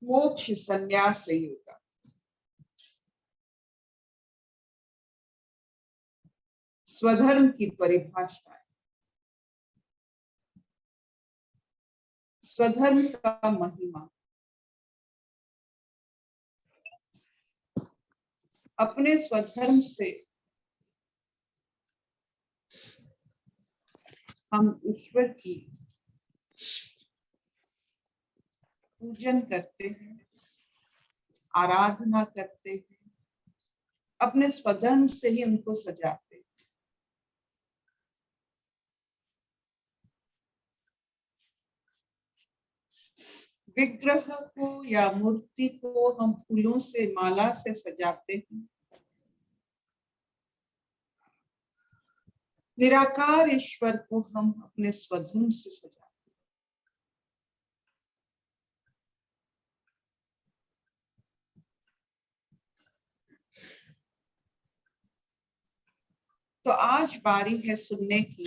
मोक्ष संन्यास योग। स्वधर्म की परिभाषा है। स्वधर्म का महिमा अपने स्वधर्म से हम ईश्वर की पूजन करते हैं, आराधना करते हैं, अपने स्वधर्म से ही उनको सजाते हैं। विग्रह को या मूर्ति को हम फूलों से, माला से सजाते हैं। निराकार ईश्वर को हम अपने स्वधर्म से सजाते हैं। तो आज बारी है सुनने की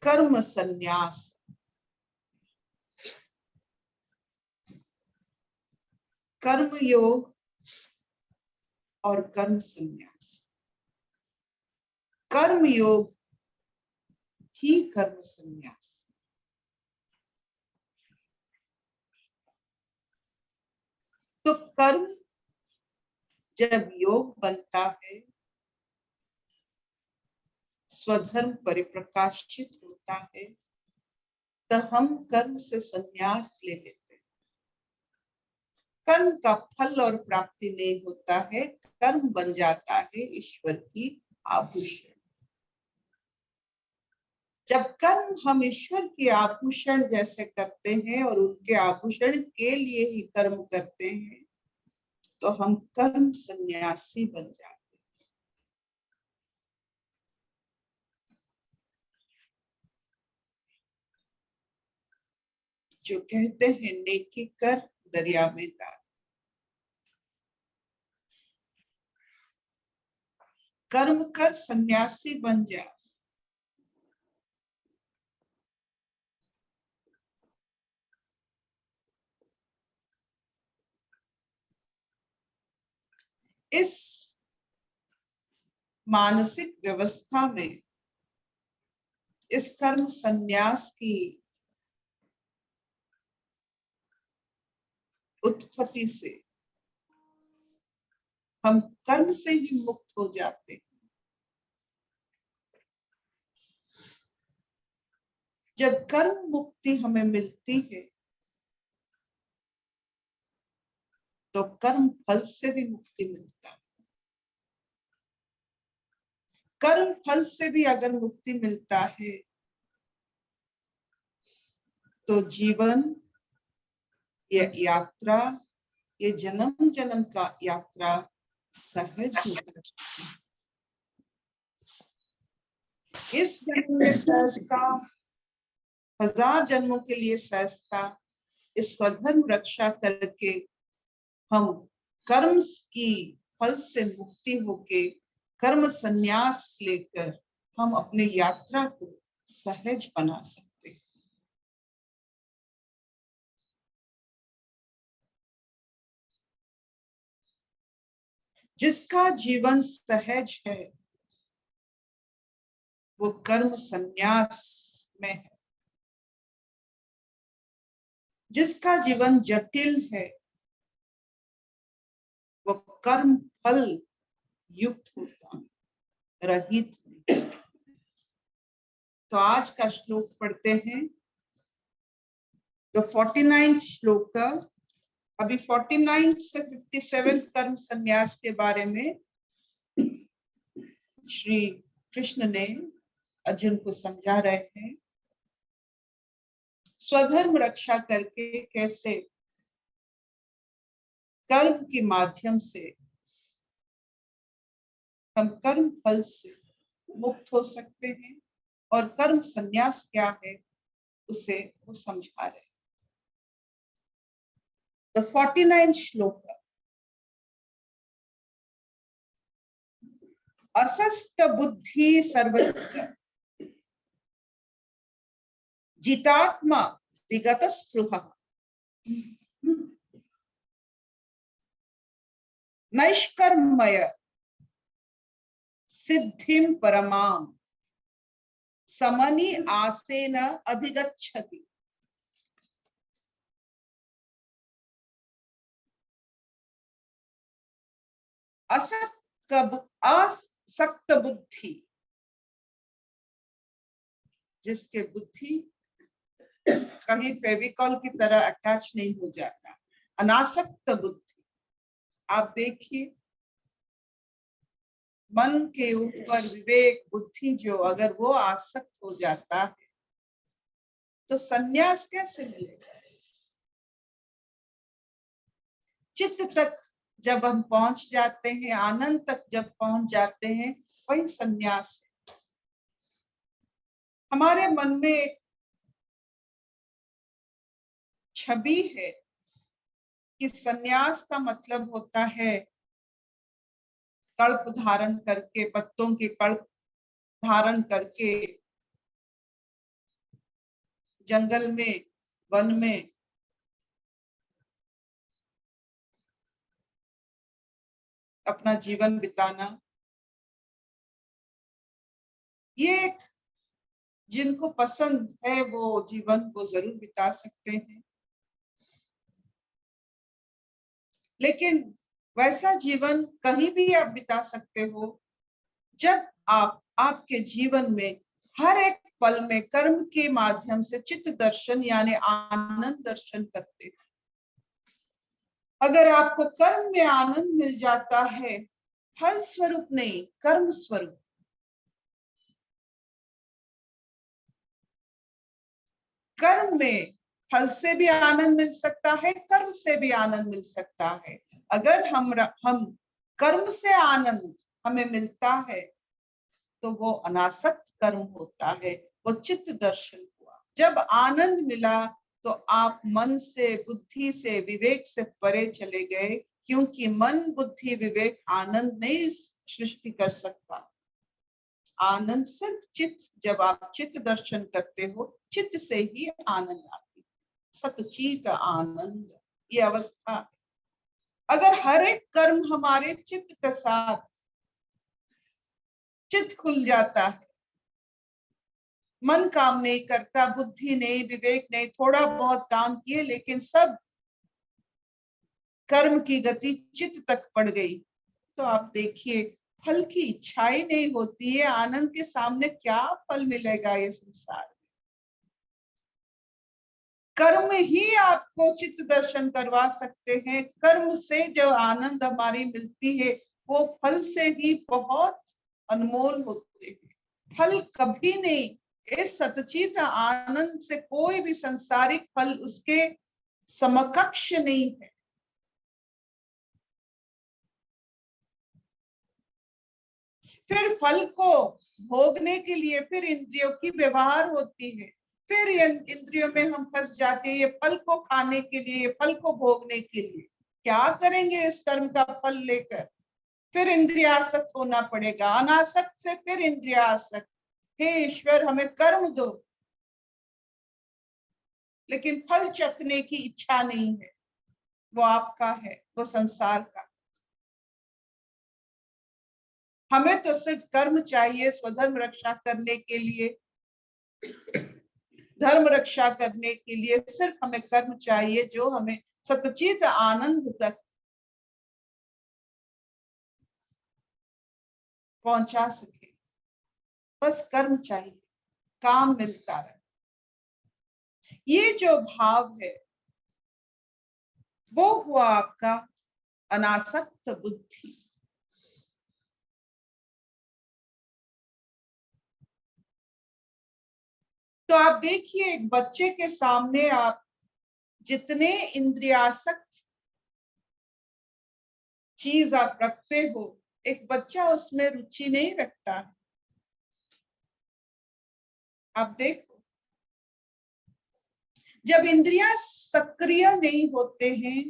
कर्म संन्यास। कर्म योग और कर्म संन्यास। कर्म योग ही कर्म संन्यास। तो कर्म जब योग बनता है, स्वधर्म परिप्रकाशित होता है, तो हम कर्म से संन्यास ले लेते हैं। कर्म का फल और प्राप्ति नहीं होता है, कर्म बन जाता है ईश्वर की आभूषण। जब कर्म हम ईश्वर के आभूषण जैसे करते हैं और उनके आभूषण के लिए ही कर्म करते हैं, तो हम कर्म सन्यासी बन जाते हैं। जो कहते हैं नेकी कर दरिया में डाल। कर्म कर सन्यासी बन जा। इस मानसिक व्यवस्था में, इस कर्म सन्यास की उत्पत्ति से हम कर्म से ही मुक्त हो जाते हैं। जब कर्म मुक्ति हमें मिलती है, तो कर्म फल से भी मुक्ति मिलता है। कर्म फल से भी अगर मुक्ति मिलता है, तो जीवन, ये यात्रा, ये जन्म जन्म का यात्रा सहज होता है। इस जन्म में सहजता, 1000 जन्मों के लिए सहजता, इस स्वधर्म रक्षा करके हम कर्म की फल से मुक्ति होके कर्म संन्यास लेकर हम अपने यात्रा को सहज बना सकते हैं। जिसका जीवन सहज है, वो कर्म संन्यास में है। जिसका जीवन जटिल है वो कर्म फल युक्त होता है, रहित नहीं। तो आज का श्लोक पढ़ते हैं। तो 49 श्लोक का अभी 49 से 57 कर्म संन्यास के बारे में श्री कृष्ण ने अर्जुन को समझा रहे हैं। स्वधर्म रक्षा करके कैसे कर्म के माध्यम से हम कर्म फल से मुक्त हो सकते हैं और कर्म संन्यास क्या है उसे वो समझा रहे हैं। तो 49 श्लोक असस्त बुद्धि सर्वत्र जितात्मा विगत स्पृहा नैष्कर्मय सिद्धिं परमां समनि आसेन अधिगच्छति। असक्त बुद्धि, जिसके बुद्धि कहीं फेविकॉल की तरह अटैच नहीं हो जाता, अनासक्त बुद्धि। आप देखिए मन के ऊपर विवेक बुद्धि जो अगर वो आसक्त हो जाता है तो संन्यास कैसे मिलेगा। चित्त तक जब हम पहुंच जाते हैं, आनंद तक जब पहुंच जाते हैं, वही संन्यास है। हमारे मन में एक छवि है कि संन्यास का मतलब होता है कल्प धारण करके, पत्तों के कल्प धारण करके जंगल में, वन में अपना जीवन बिताना। ये एक जिनको पसंद है वो जीवन को जरूर बिता सकते हैं, लेकिन वैसा जीवन कहीं भी आप बिता सकते हो जब आप आपके जीवन में हर एक पल में कर्म के माध्यम से चित्त दर्शन यानी आनंद दर्शन करते हैं। अगर आपको कर्म में आनंद मिल जाता है, फल स्वरूप नहीं, कर्म स्वरूप, कर्म में फल से भी आनंद मिल सकता है, कर्म से भी आनंद मिल सकता है। अगर हम कर्म से आनंद हमें मिलता है तो वो अनासक्त कर्म होता है, वो चित्त दर्शन हुआ। जब आनंद मिला तो आप मन से, बुद्धि से, विवेक से परे चले गए, क्योंकि मन, बुद्धि, विवेक आनंद नहीं सृष्टि कर सकता। आनंद सिर्फ चित्त, जब आप चित्त दर्शन करते हो, चित्त से ही आनंद आती है, सतचित आनंद, ये अवस्था। अगर हर एक कर्म हमारे चित्त के साथ, चित्त खुल जाता है, मन काम नहीं करता, बुद्धि नहीं, विवेक नहीं, थोड़ा बहुत काम किए लेकिन सब कर्म की गति चित्त तक पड़ गई, तो आप देखिए फल की इच्छा ही नहीं होती है। आनंद के सामने क्या फल मिलेगा ये संसार में। कर्म ही आपको चित्त दर्शन करवा सकते हैं। कर्म से जो आनंद हमारी मिलती है वो फल से ही बहुत अनमोल होते हैं। फल कभी नहीं, इस सतचित आनंद से कोई भी संसारिक फल उसके समकक्ष नहीं है। फिर फल को भोगने के लिए फिर इंद्रियों की व्यवहार होती है, फिर इंद्रियों में हम फंस जाते हैं, ये फल को खाने के लिए, ये फल को भोगने के लिए। क्या करेंगे इस कर्म का फल लेकर? फिर इंद्रियासक्त होना पड़ेगा, अनासक्त से फिर इंद्रियासक्त। हे ईश्वर हमें कर्म दो, लेकिन फल चखने की इच्छा नहीं है, वो आपका है, वो संसार का। हमें तो सिर्फ कर्म चाहिए स्वधर्म रक्षा करने के लिए, धर्म रक्षा करने के लिए सिर्फ हमें कर्म चाहिए जो हमें सतचित आनंद तक पहुंचा सके। बस कर्म चाहिए, काम मिलता रहे। ये जो भाव है वो हुआ आपका अनासक्त बुद्धि। तो आप देखिए, एक बच्चे के सामने आप जितने इंद्रियासक्त चीज आप रखते हो, एक बच्चा उसमें रुचि नहीं रखता। आप देखो, जब इंद्रियां सक्रिय नहीं होते हैं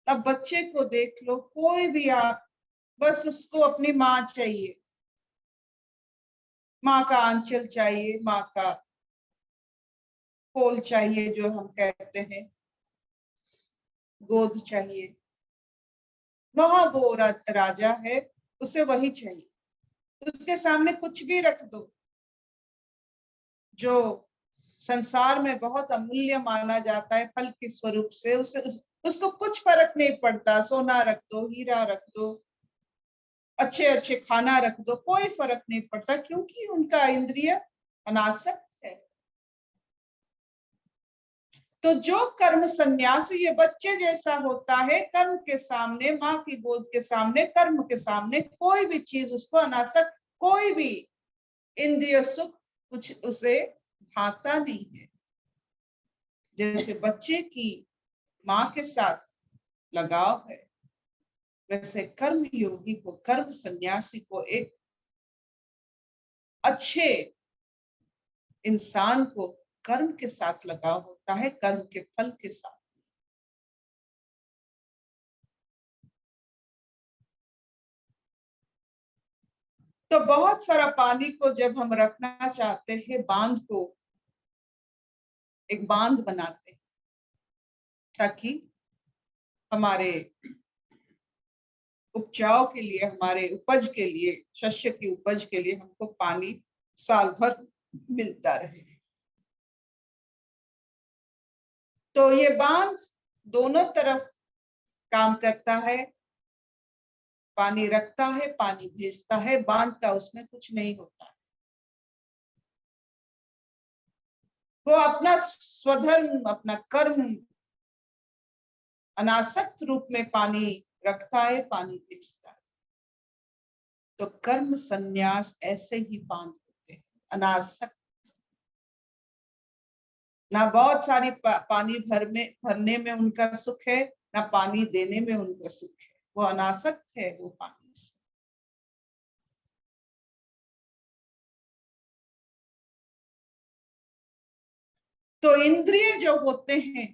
तब बच्चे को देख लो, कोई भी आप, बस उसको अपनी माँ चाहिए, माँ का आंचल चाहिए, माँ का कोल चाहिए, जो हम कहते हैं गोद चाहिए। वहां वो राजा है, उसे वही चाहिए। उसके सामने कुछ भी रख दो जो संसार में बहुत अमूल्य माना जाता है फल के स्वरूप से, उसको कुछ फर्क नहीं पड़ता। सोना रख दो, हीरा रख दो, अच्छे अच्छे खाना रख दो, कोई फर्क नहीं पड़ता, क्योंकि उनका इंद्रिय अनासक्त है। तो जो कर्म संन्यास ये बच्चे जैसा होता है, कर्म के सामने, माँ की गोद के सामने, कर्म के सामने कोई भी चीज उसको अनासक्त, कोई भी इंद्रिय सुख कुछ उसे भाता नहीं है। जैसे बच्चे की माँ के साथ लगाव है, वैसे कर्म योगी को, कर्म सन्यासी को, एक अच्छे इंसान को कर्म के साथ लगाव होता है, कर्म के फल के साथ। तो बहुत सारा पानी को जब हम रखना चाहते हैं, बांध को, एक बांध बनाते हैं ताकि हमारे उपजाऊ के लिए, हमारे उपज के लिए, शस्य की उपज के लिए हमको पानी साल भर मिलता रहे। तो ये बांध दोनों तरफ काम करता है, पानी रखता है, पानी भेजता है। बांध का उसमें कुछ नहीं होता, वो अपना स्वधर्म, अपना कर्म अनासक्त रूप में पानी रखता है, पानी भेजता है। तो कर्म संन्यास ऐसे ही बांध होते हैं, अनासक्त। ना बहुत सारी पानी भरने में उनका सुख है, ना पानी देने में उनका सुख है, वो अनासक्त है वो पानी से। तो इंद्रिय जो होते हैं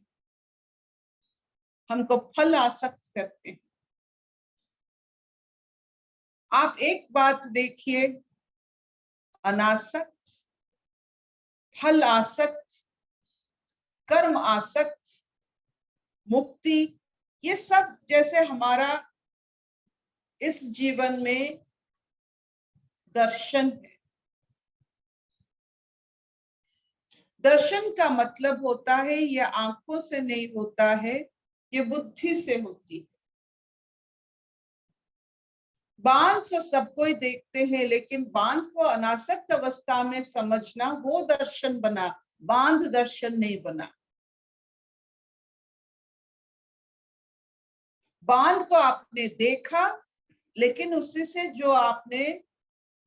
हमको फल आसक्त करते हैं। आप एक बात देखिए, अनासक्त, फल आसक्त, कर्म आसक्त, मुक्ति, ये सब जैसे हमारा इस जीवन में दर्शन है। दर्शन का मतलब होता है, ये आंखों से नहीं होता है, ये बुद्धि से होती है। बांध तो सब कोई देखते हैं, लेकिन बांध को अनासक्त अवस्था में समझना, वो दर्शन बना, बांध दर्शन नहीं बना। बांध को आपने देखा, लेकिन उसी से जो आपने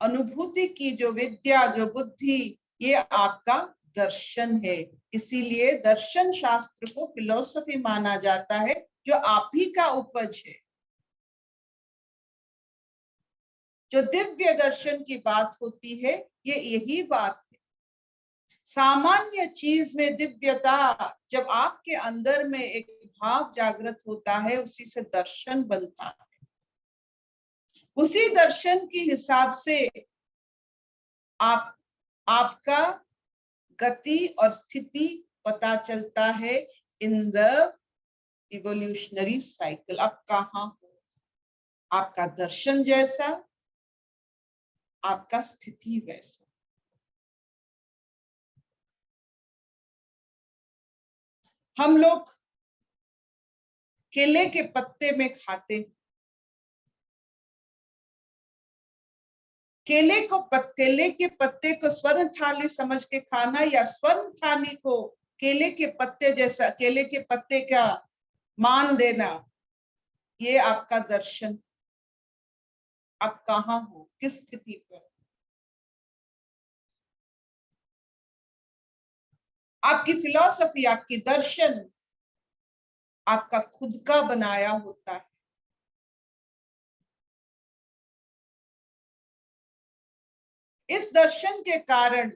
अनुभूति की, जो विद्या, जो बुद्धि, ये आपका दर्शन है। इसीलिए दर्शन शास्त्र को फिलॉसफी माना जाता है, जो आप ही का उपज है। जो दिव्य दर्शन की बात होती है, ये यही बात है। सामान्य चीज में दिव्यता, जब आपके अंदर में एक भाव जागृत होता है, उसी से दर्शन बनता है। उसी दर्शन के हिसाब से आपका गति और स्थिति पता चलता है इन द इवोल्यूशनरी साइकिल। आप कहाँ हो, आपका दर्शन जैसा, आपका स्थिति वैसा। हम लोग केले के पत्ते में खाते, केले के पत्ते को स्वर्ण थाली समझ के खाना या स्वर्ण थाली को केले के पत्ते जैसा, केले के पत्ते का मान देना, ये आपका दर्शन। आप कहाँ हो, किस स्थिति पर? आपकी फिलॉसफी, आपकी दर्शन आपका खुद का बनाया होता है। इस दर्शन के कारण,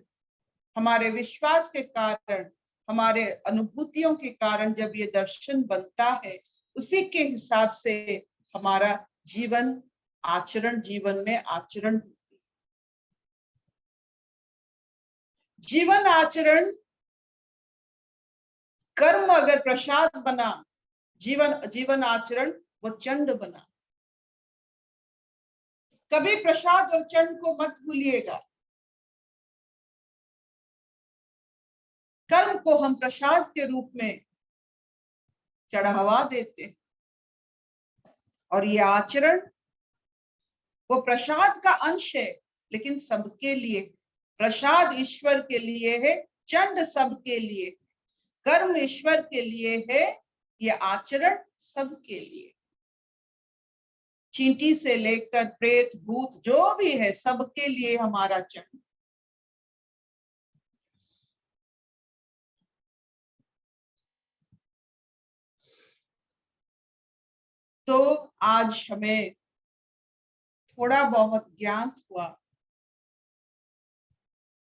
हमारे विश्वास के कारण, हमारे अनुभूतियों के कारण जब ये दर्शन बनता है, उसी के हिसाब से हमारा जीवन आचरण, जीवन में आचरण होती है। जीवन आचरण, कर्म अगर प्रसाद बना, जीवन आचरण वो चंड बना। कभी प्रसाद और चंड को मत भूलिएगा। कर्म को हम प्रसाद के रूप में चढ़ावा देते हैं, और ये आचरण वो प्रसाद का अंश है, लेकिन सबके लिए। प्रसाद ईश्वर के लिए है, चंड सबके लिए, कर्म ईश्वर के लिए है, ये आचरण सबके लिए। चींटी से लेकर प्रेत भूत जो भी है, सबके लिए हमारा चंड। तो आज हमें थोड़ा बहुत ज्ञान हुआ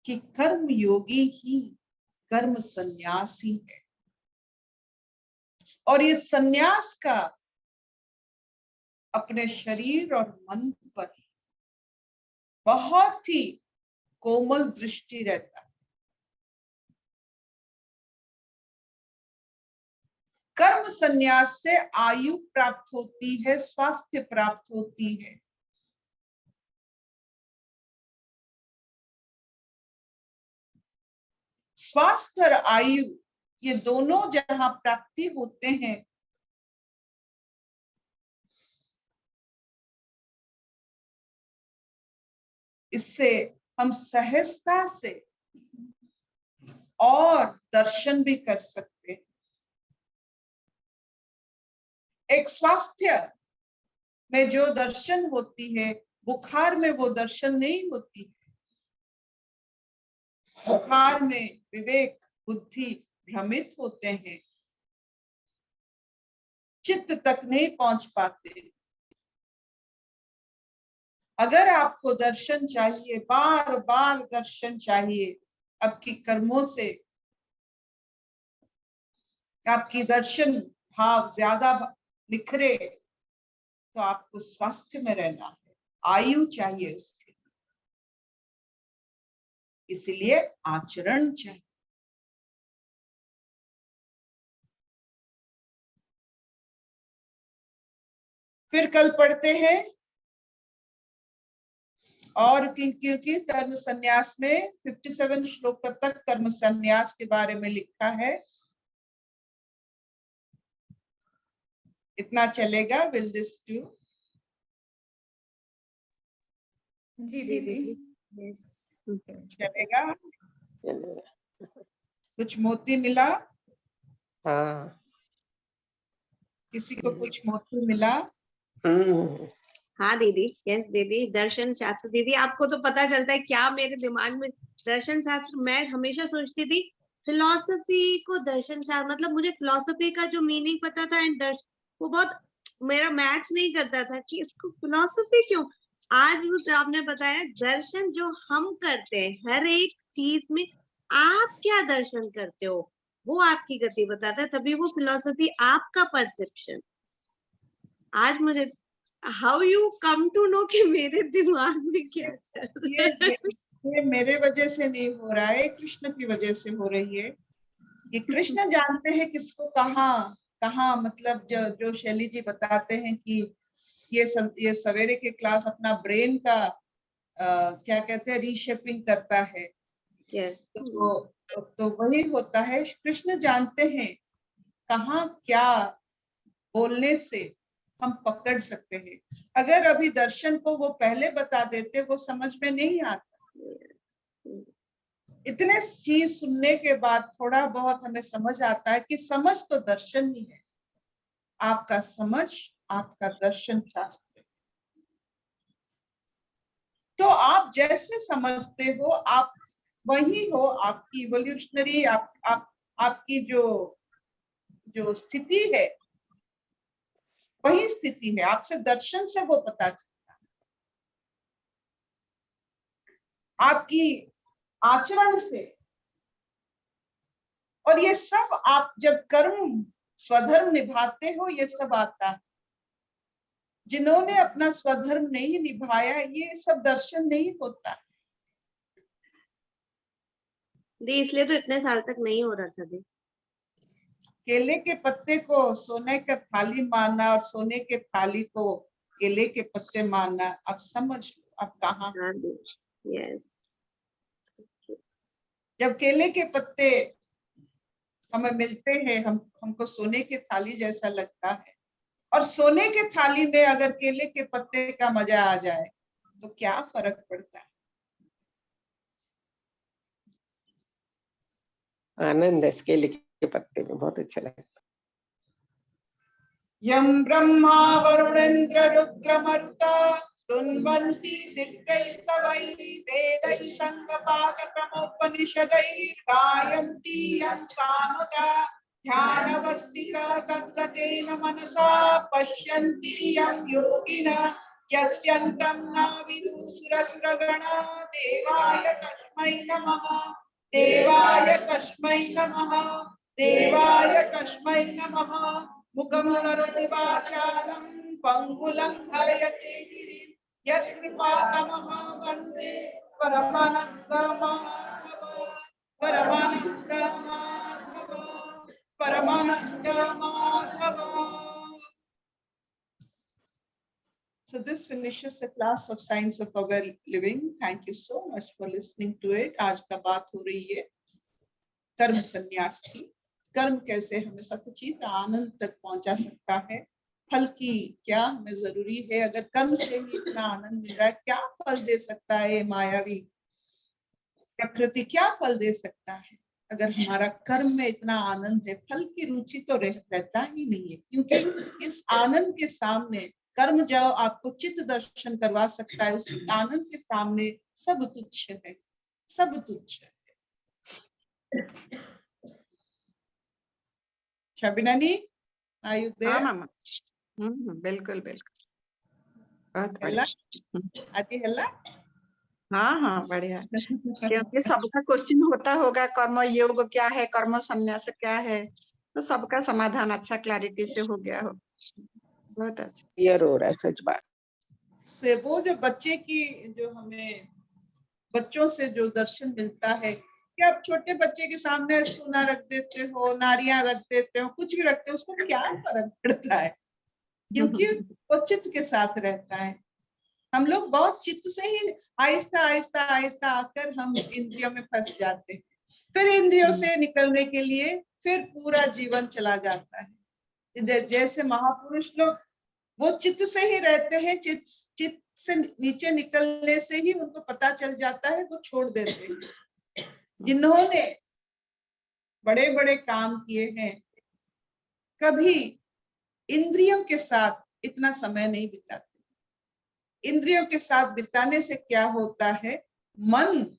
कि कर्म योगी ही कर्म सन्यासी है, और ये सन्यास का अपने शरीर और मन पर बहुत ही कोमल दृष्टि रहता है। कर्म सन्यास से आयु प्राप्त होती है, स्वास्थ्य प्राप्त होती है। स्वास्थ्य और आयु, ये दोनों जहां प्राप्ति होते हैं, इससे हम सहजता से और दर्शन भी कर सकते हैं। एक स्वास्थ्य में जो दर्शन होती है, बुखार में वो दर्शन नहीं होती। बुखार में विवेक बुद्धि भ्रमित होते हैं, चित्त तक नहीं पहुंच पाते। अगर आपको दर्शन चाहिए, बार बार दर्शन चाहिए, आपकी कर्मों से आपकी दर्शन भाव ज्यादा निखरे, तो आपको स्वास्थ्य में रहना है, आयु चाहिए उसके, इसलिए आचरण चाहिए। फिर कल पढ़ते हैं, और क्योंकि कर्म संन्यास में 57 श्लोक तक कर्म संन्यास के बारे में लिखा है। इतना चलेगा? Will this do? जी दीदी, यस चलेगा। कुछ मोती मिला? हाँ, किसी को कुछ मोती मिला? हाँ दीदी, यस दीदी। दर्शन शास्त्र दीदी, आपको तो पता चलता है क्या मेरे दिमाग में दर्शन शास्त्र। मैं हमेशा सोचती थी फिलॉसफी को दर्शन शास्त्र, मतलब मुझे फिलॉसफी का जो मीनिंग पता था एंड वो बहुत मेरा मैच नहीं करता था कि इसको फिलॉसफी क्यों। आज वो आपने बताया दर्शन जो हम करते हैं हर एक चीज में, आप क्या दर्शन करते हो वो आपकी गति बताता है, तभी वो फिलॉसफी आपका परसेप्शन। आज मुझे how you come to know कि मेरे दिमाग में क्या चल रहा है। ये मेरे वजह से नहीं हो रहा है, कृष्ण की वजह से हो रही है। ये कृष्ण जानते हैं किसको कहाँ, मतलब जो शैली जी बताते हैं कि ये सवेरे के क्लास अपना ब्रेन का क्या कहते हैं, रीशेपिंग करता है। तो वही होता है, कृष्ण जानते हैं कहाँ क्या बोलने से हम पकड़ सकते हैं। अगर अभी दर्शन को वो पहले बता देते, वो समझ में नहीं आता। इतने चीज सुनने के बाद थोड़ा बहुत हमें समझ आता है कि समझ तो दर्शन ही है। आपका समझ आपका दर्शन शास्त्र। तो आप जैसे समझते हो आप वही हो, आपकी इवोल्यूशनरी आपकी जो स्थिति है वही स्थिति है। आपसे दर्शन से वो पता चलता है, आपकी आचरण से। और ये सब आप जब कर्म स्वधर्म निभाते हो ये सब आता है। जिन्होंने अपना स्वधर्म नहीं निभाया ये सब दर्शन नहीं होता। दी इसलिए तो इतने साल तक नहीं हो रहा था दी। केले के पत्ते को सोने का थाली मानना और सोने के थाली को केले के पत्ते मानना, अब समझ लो अब कहाँ। यस, जब केले के पत्ते हमें मिलते हैं, हमको सोने के थाली जैसा लगता है। और सोने के थाली में अगर केले के पत्ते का मजा आ जाए तो क्या फर्क पड़ता है। आनंद है इसके लिखे पत्ते में, बहुत अच्छा लगता। यम ब्रह्मा वरुणेन्द्र रुद्र मरुता स्तुन्वन्ति दिव्यैस्तवैः वेदैः संगपादक्रमोपनिषदैः गायन्ति यं सामगा ध्यानवस्थिता तद्गतेन मनसा पश्यन्ति यं योगिनः यस्यन्तं न विदुः देवाय तस्मै नमः देवाय तस्मै नमः देवाय तस्मै नमः। मुखं करोति वाचालं पङ्गुलङ्घयते गिरिं यत्कृपातमहं वन्दे परमानन्दमाधव परमानन्दमाधव परमानन्दमाधव। So this finishes the class of Science of Aware Living. Thank you so much for listening to it. आज का बात हो रही है कर्म संन्यास की। कर्म कैसे हमें सच्चित आनंद तक पहुंचा सकता है। फल की क्या हमें जरूरी है। अगर कर्म से ही इतना आनंद मिल रहा है, क्या फल दे सकता है मायावी प्रकृति, क्या फल दे सकता है। अगर हमारा कर्म में इतना आनंद है, फल की रुचि तो रहता ही नहीं है। क्योंकि इस आनंद के सामने कर्म जो आपको चित्त दर्शन करवा सकता है, उस आनंद के सामने सब तुच्छ है, सब तुच्छ है। शबिनानी, are you there? हाँ मामा, बिल्कुल बिल्कुल, बहुत बढ़िया। आती हल्ला। हाँ हाँ बढ़िया, क्योंकि सबका क्वेश्चन होता होगा कर्म योग क्या है, कर्म संन्यास क्या है, तो सबका समाधान अच्छा क्लैरिटी से हो गया हो। बहुत अच्छा, क्लियर हो रहा है सच बात से। वो जो बच्चे की जो हमें बच्चों से जो दर्शन मिलता है कि आप छोटे बच्चे के सामने सोना रख देते हो, नारियां रख देते हो, कुछ भी रखते हो, उसको क्या फर्क पड़ता है। क्योंकि वो चित्त के साथ रहता है। हम लोग बहुत चित्त से ही आहिस्ता आहिस्ता आहिस्ता आकर हम इंद्रियों में फंस जाते हैं। फिर इंद्रियों से निकलने के लिए फिर पूरा जीवन चला जाता है। जैसे महापुरुष लोग वो चित्त से ही रहते हैं, चित्त से नीचे निकलने से ही उनको पता चल जाता है, वो छोड़ देते हैं। जिन्होंने बड़े बड़े काम किए हैं, कभी इंद्रियों के साथ इतना समय नहीं बिताते। इंद्रियों के साथ बिताने से क्या होता है, मन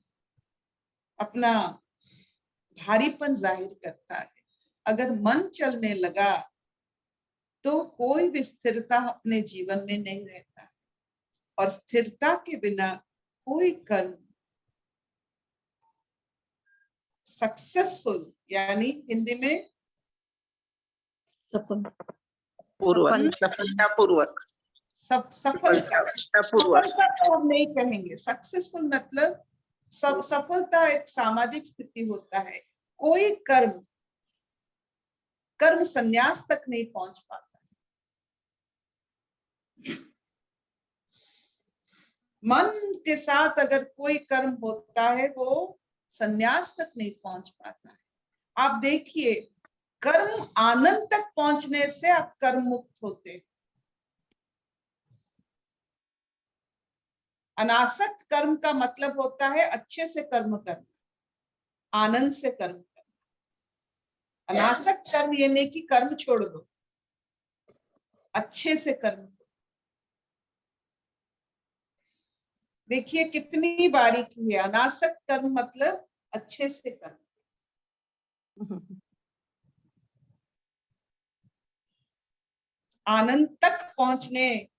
अपना भारीपन जाहिर करता है। अगर मन चलने लगा तो कोई भी स्थिरता अपने जीवन में नहीं रहता है। और स्थिरता के बिना कोई कर्म सक्सेसफुल, यानी हिंदी में सफलता पूर्वक सफलता तो हम नहीं कहेंगे। सक्सेसफुल मतलब सफलता एक सामाजिक स्थिति होता है। कोई कर्म संन्यास तक नहीं पहुंच पाता। मन के साथ अगर कोई कर्म होता है वो संन्यास तक नहीं पहुंच पाता है। आप देखिए, कर्म आनंद तक पहुंचने से आप कर्म मुक्त होते हैं। अनासक्त कर्म का मतलब होता है अच्छे से कर्म करना, आनंद से कर्म करना। अनासक्त कर्म ये नहीं कि कर्म छोड़ दो, अच्छे से कर्म करो। देखिए कितनी बारीकी है। अनासक्त कर्म मतलब अच्छे से कर्म, आनंद तक पहुंचने,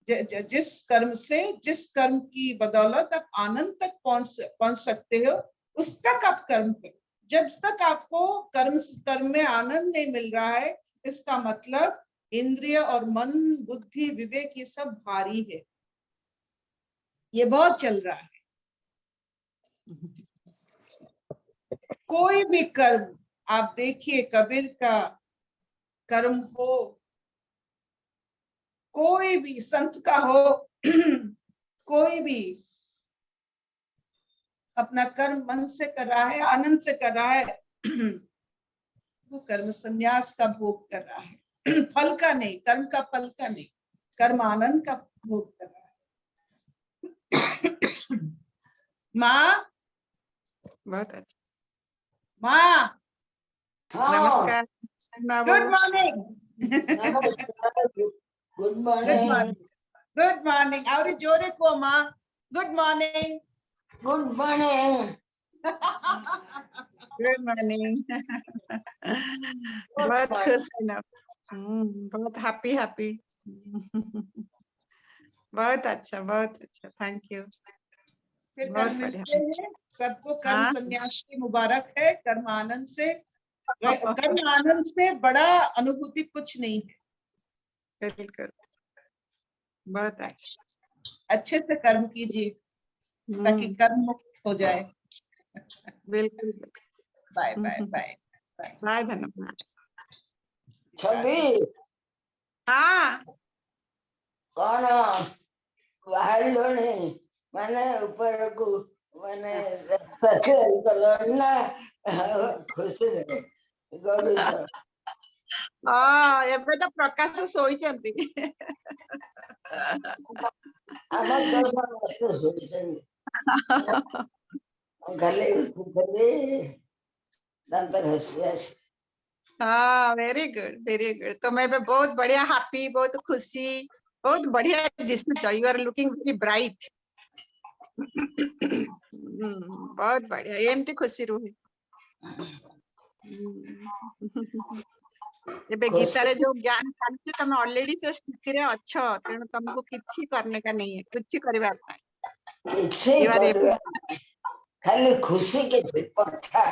जिस कर्म से, जिस कर्म की बदौलत आप आनंद तक पहुंच सकते हो, उस तक आप कर्म करो। जब तक आपको कर्म में आनंद नहीं मिल रहा है, इसका मतलब इंद्रिय और मन, बुद्धि, विवेक ये सब भारी है, ये बहुत चल रहा है। कोई भी कर्म आप देखिए, कबीर का कर्म हो, कोई भी संत का हो, कोई भी अपना कर्म मन से कर रहा है, आनंद से कर रहा है, वो कर्म संन्यास का भोग कर रहा है। फल का नहीं, कर्म का फल का नहीं, कर्म आनंद का भोग कर रहा है। माँ, बहुत अच्छा। माँ, नमस्कार। Good morning. Good good morning. Morning, good morning. और जोरे को माँ, good morning. Good morning. Good morning. बहुत खुश है ना, बहुत हैप्पी। बहुत अच्छा, बहुत अच्छा, थैंक यू। फिर बहुत कल बढ़िया। मिलते हैं। सबको कर्म हाँ। संन्यास की मुबारक है। कर्म आनंद से, कर्म आनंद से बड़ा अनुभूति कुछ नहीं है। बिल्कुल, बहुत अच्छा। अच्छे से कर्म कीजिए ताकि कर्म मुक्त हो जाए। बिल्कुल। Bye bye bye bye. Bye, धन्यवाद। छवि हाँ, कौन बाहर माने ऊपर को माने रास्ता से ना खुशी रे गरुड़। हाँ, एबे तो प्रकाश सोईचंती। आमर तो समस्त सोचेंगे गले उठे दांत घसी। हाँ, वेरी गुड। तो मैं भी बहुत बढ़िया, हैप्पी, बहुत खुशी, बहुत बढ़िया दिसुच। You are looking very bright. बहुत बढ़िया, एमती खुशी रुहे। एबे गीतारे जो ज्ञान चालुची, तमे ऑलरेडी से स्थिति रे अच्छो, तेणु तुमको किछि करने का नहीं है, कुछ करबार नहीं। किछि करबा खाली खुशी के पठा।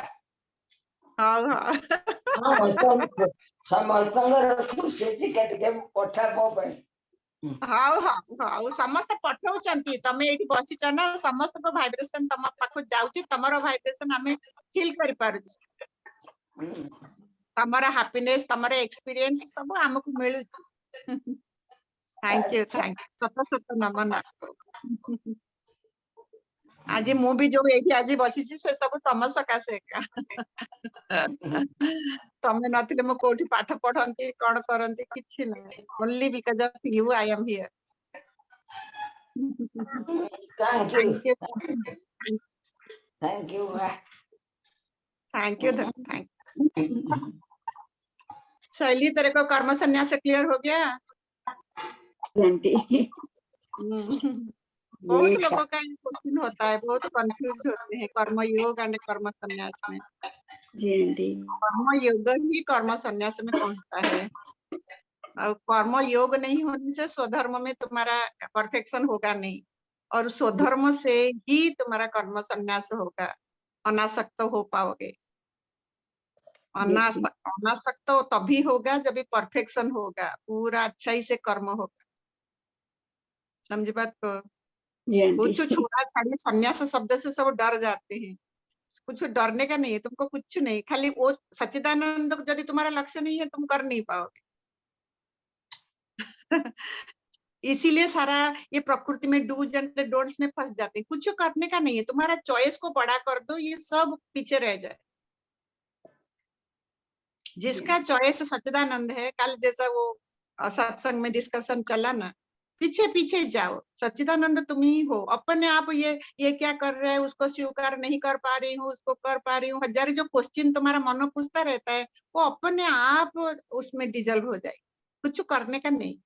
हाँ। समस्त खुशी टिके टिके पठा मो पे। हाँ, समस्त पठाउचंती, तमे एठी बसिच ना, समस्त को वाइब्रेशन तम पाखु जाउची, तमरो वाइब्रेशन हमें फील करि पारुची। तमरा हैप्पीनेस, तमरा एक्सपीरियंस सब हमको मिलुची। थैंक यू, सत नमन आपको। आज मु भी जो एठी आज बसिची से सब तम सकाशे का। तमे नथिले मु कोठी पाठ पढंती, कोन करंती, किछि नै, only because of you I am here. Thank you. Thank you. शैली, तेरे को कर्म संन्यास क्लियर हो गया? बहुत लोगों का ये क्वेश्चन होता है, बहुत कंफ्यूज होते हैं कर्म योग एंड कर्म संन्यास में। कर्म योग ही कर्म संन्यास में पहुंचता है, और कर्म योग नहीं होने से स्वधर्म में तुम्हारा परफेक्शन होगा नहीं, और स्वधर्म से ही तुम्हारा कर्म संन्यास होगा, अनासक्त हो पाओगे। अनासक्त तभी होगा जब परफेक्शन होगा, पूरा अच्छाई से कर्म होगा। समझ बात को? कुछ छोड़ा छाड़ी संन्यास शब्द से सब डर जाते हैं, कुछ डरने का नहीं है, तुमको कुछ नहीं, खाली वो सच्चिदानंद यदि तुम्हारा लक्ष्य नहीं है तुम कर नहीं पाओगे। इसीलिए सारा ये प्रकृति में डूज एंड डोंट्स में फंस जाते हैं। कुछ करने का नहीं है, तुम्हारा चॉइस को बड़ा कर दो, ये सब पीछे रह जाए। जिसका चॉइस सच्चिदानंद है, कल जैसा वो सत्संग में डिस्कशन चला ना, पीछे पीछे जाओ, सच्चिदानंद तुम ही हो। अपने आप ये क्या कर रहे हैं, उसको स्वीकार नहीं कर पा रही हूँ, उसको कर पा रही हूँ, हजार जो क्वेश्चन तुम्हारा मन पूछता रहता है, वो अपने आप उसमें डिजल्व हो जाए। कुछ करने का नहीं,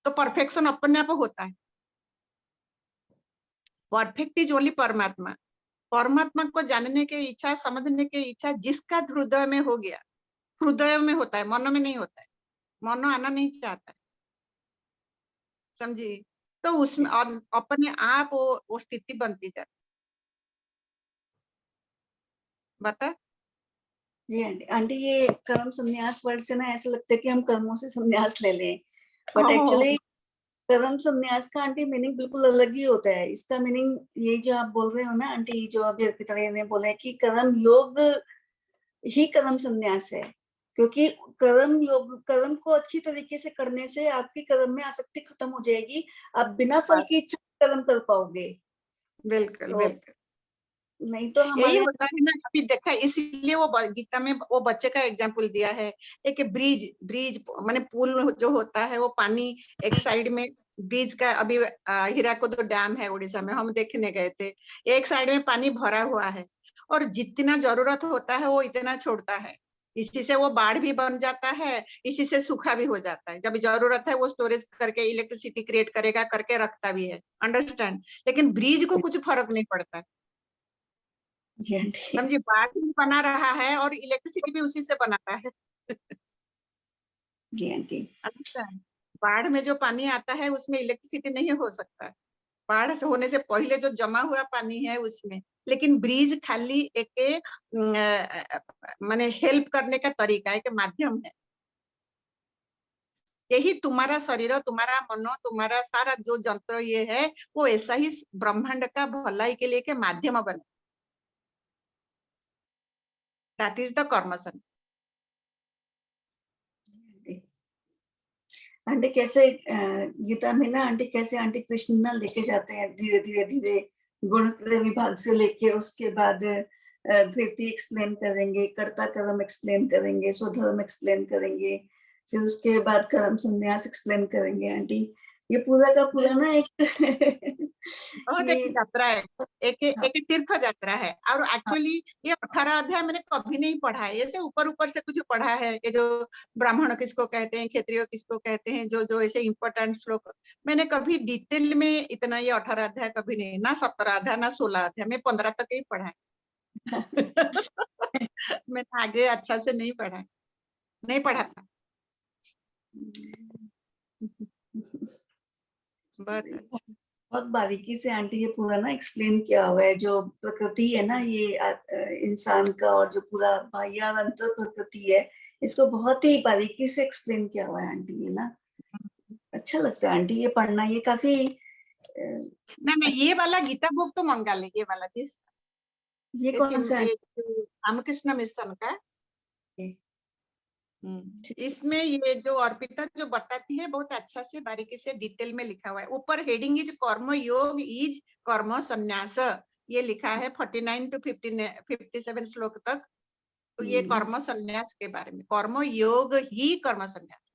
तो परफेक्शन अपने आप होता है। परफेक्ट इज ओनली परमात्मा। परमात्मा को जानने की इच्छा, समझने की इच्छा जिसका हृदय में हो गया, हृदय में होता है, मन में नहीं होता है। मन आना नहीं चाहता है, समझी? तो उसमें अपने आप वो स्थिति बनती जाती। बता। जी आंटी, आंटी ये कर्म संन्यास वर्ड से ना ऐसा लगता है कि हम कर्मों से संन्यास ले लें, बट एक्चुअली कर्म संन्यास का आंटी मीनिंग बिल्कुल अलग ही होता है। इसका मीनिंग ये जो आप बोल रहे हो ना आंटी, जो अभी अर्पिता ने बोला है कि कर्म योग ही कर्म संन्यास है, क्योंकि कर्म योग, कर्म को अच्छी तरीके से करने से आपकी कर्म में आसक्ति खत्म हो जाएगी, आप बिना फल की इच्छा कर्म कर पाओगे। बिल्कुल तो बिल्कुल नहीं तो यही हमारे होता है ना। अभी देखा, इसलिए वो गीता में वो बच्चे का एग्जाम्पल दिया है। एक ब्रिज, ब्रिज माने पुल जो होता है, वो पानी एक साइड में, ब्रिज का अभी हीराकुद डैम है उड़ीसा में, हम देखने गए थे। एक साइड में पानी भरा हुआ है और जितना जरूरत होता है वो इतना छोड़ता है। इसी से वो बाढ़ भी बन जाता है, इसी से सूखा भी हो जाता है। जब जरूरत है वो स्टोरेज करके इलेक्ट्रिसिटी क्रिएट करेगा, करके रखता भी है, अंडरस्टैंड। लेकिन ब्रिज को कुछ फर्क नहीं पड़ता, जी आंटी, समझिए। बाढ़ भी बना रहा है और इलेक्ट्रिसिटी भी उसी से बनाता है। जी आंटी, अंडरस्टैंड। बाढ़ में जो पानी आता है उसमें इलेक्ट्रिसिटी नहीं हो सकता, बाढ़ से होने से पहले जो जमा हुआ पानी है उसमें। लेकिन ब्रिज खाली एक माने हेल्प करने का तरीका है, एक माध्यम है। यही तुम्हारा शरीर, तुम्हारा मन, तुम्हारा सारा जो यंत्र ये है, वो ऐसा ही ब्रह्मांड का भलाई के लिए के माध्यम बने। दैट इज द कर्मसन। आंटी कैसे गीता में ना आंटी कैसे आंटी कृष्ण ना लेके जाते हैं धीरे धीरे धीरे गुणत्रय विभाग से लेके, उसके बाद धृति एक्सप्लेन करेंगे, कर्ता कर्म एक्सप्लेन करेंगे, स्वधर्म एक्सप्लेन करेंगे, फिर उसके बाद कर्म संन्यास एक्सप्लेन करेंगे। आंटी ये पूरा का पूरा ना एक बहुत एक यात्रा है, एक तीर्थ यात्रा है। और एक्चुअली ये 18 अध्याय मैंने कभी नहीं पढ़ा है, ऐसे ऊपर ऊपर से कुछ पढ़ा है कि जो ब्राह्मण किसको कहते हैं, क्षत्रिय किसको कहते हैं, जो जो ऐसे इंपॉर्टेंट श्लोक। मैंने कभी डिटेल में इतना ये 18 अध्याय कभी नहीं, ना 17 अध्याय ना 16 अध्याय, मैं 15 तक ही पढ़ा है। मैंने आगे अच्छा से नहीं पढ़ा, नहीं पढ़ा था। बहुत अच्छा। बहुत बारीकी से आंटी ये पूरा ना एक्सप्लेन किया हुआ है, जो प्रकृति है ना ये इंसान का, और जो पूरा बाह्य और अंतर प्रकृति है, इसको बहुत ही बारीकी से एक्सप्लेन किया हुआ है आंटी। ये ना अच्छा लगता है आंटी ये पढ़ना, ये काफी नहीं ये वाला गीता बुक तो मंगा लें, ये वाला दिस, ये कौन सा है? रामकृष्ण मिशन का। इसमें ये जो अर्पिता जो बताती है, बहुत अच्छा से बारीकी से डिटेल में लिखा हुआ है। ऊपर हेडिंग इज कर्म योग इज कर्म संन्यास, ये लिखा है 49 to 57 श्लोक तक। तो ये कर्म संन्यास के बारे में, कर्म योग ही कर्म संन्यास।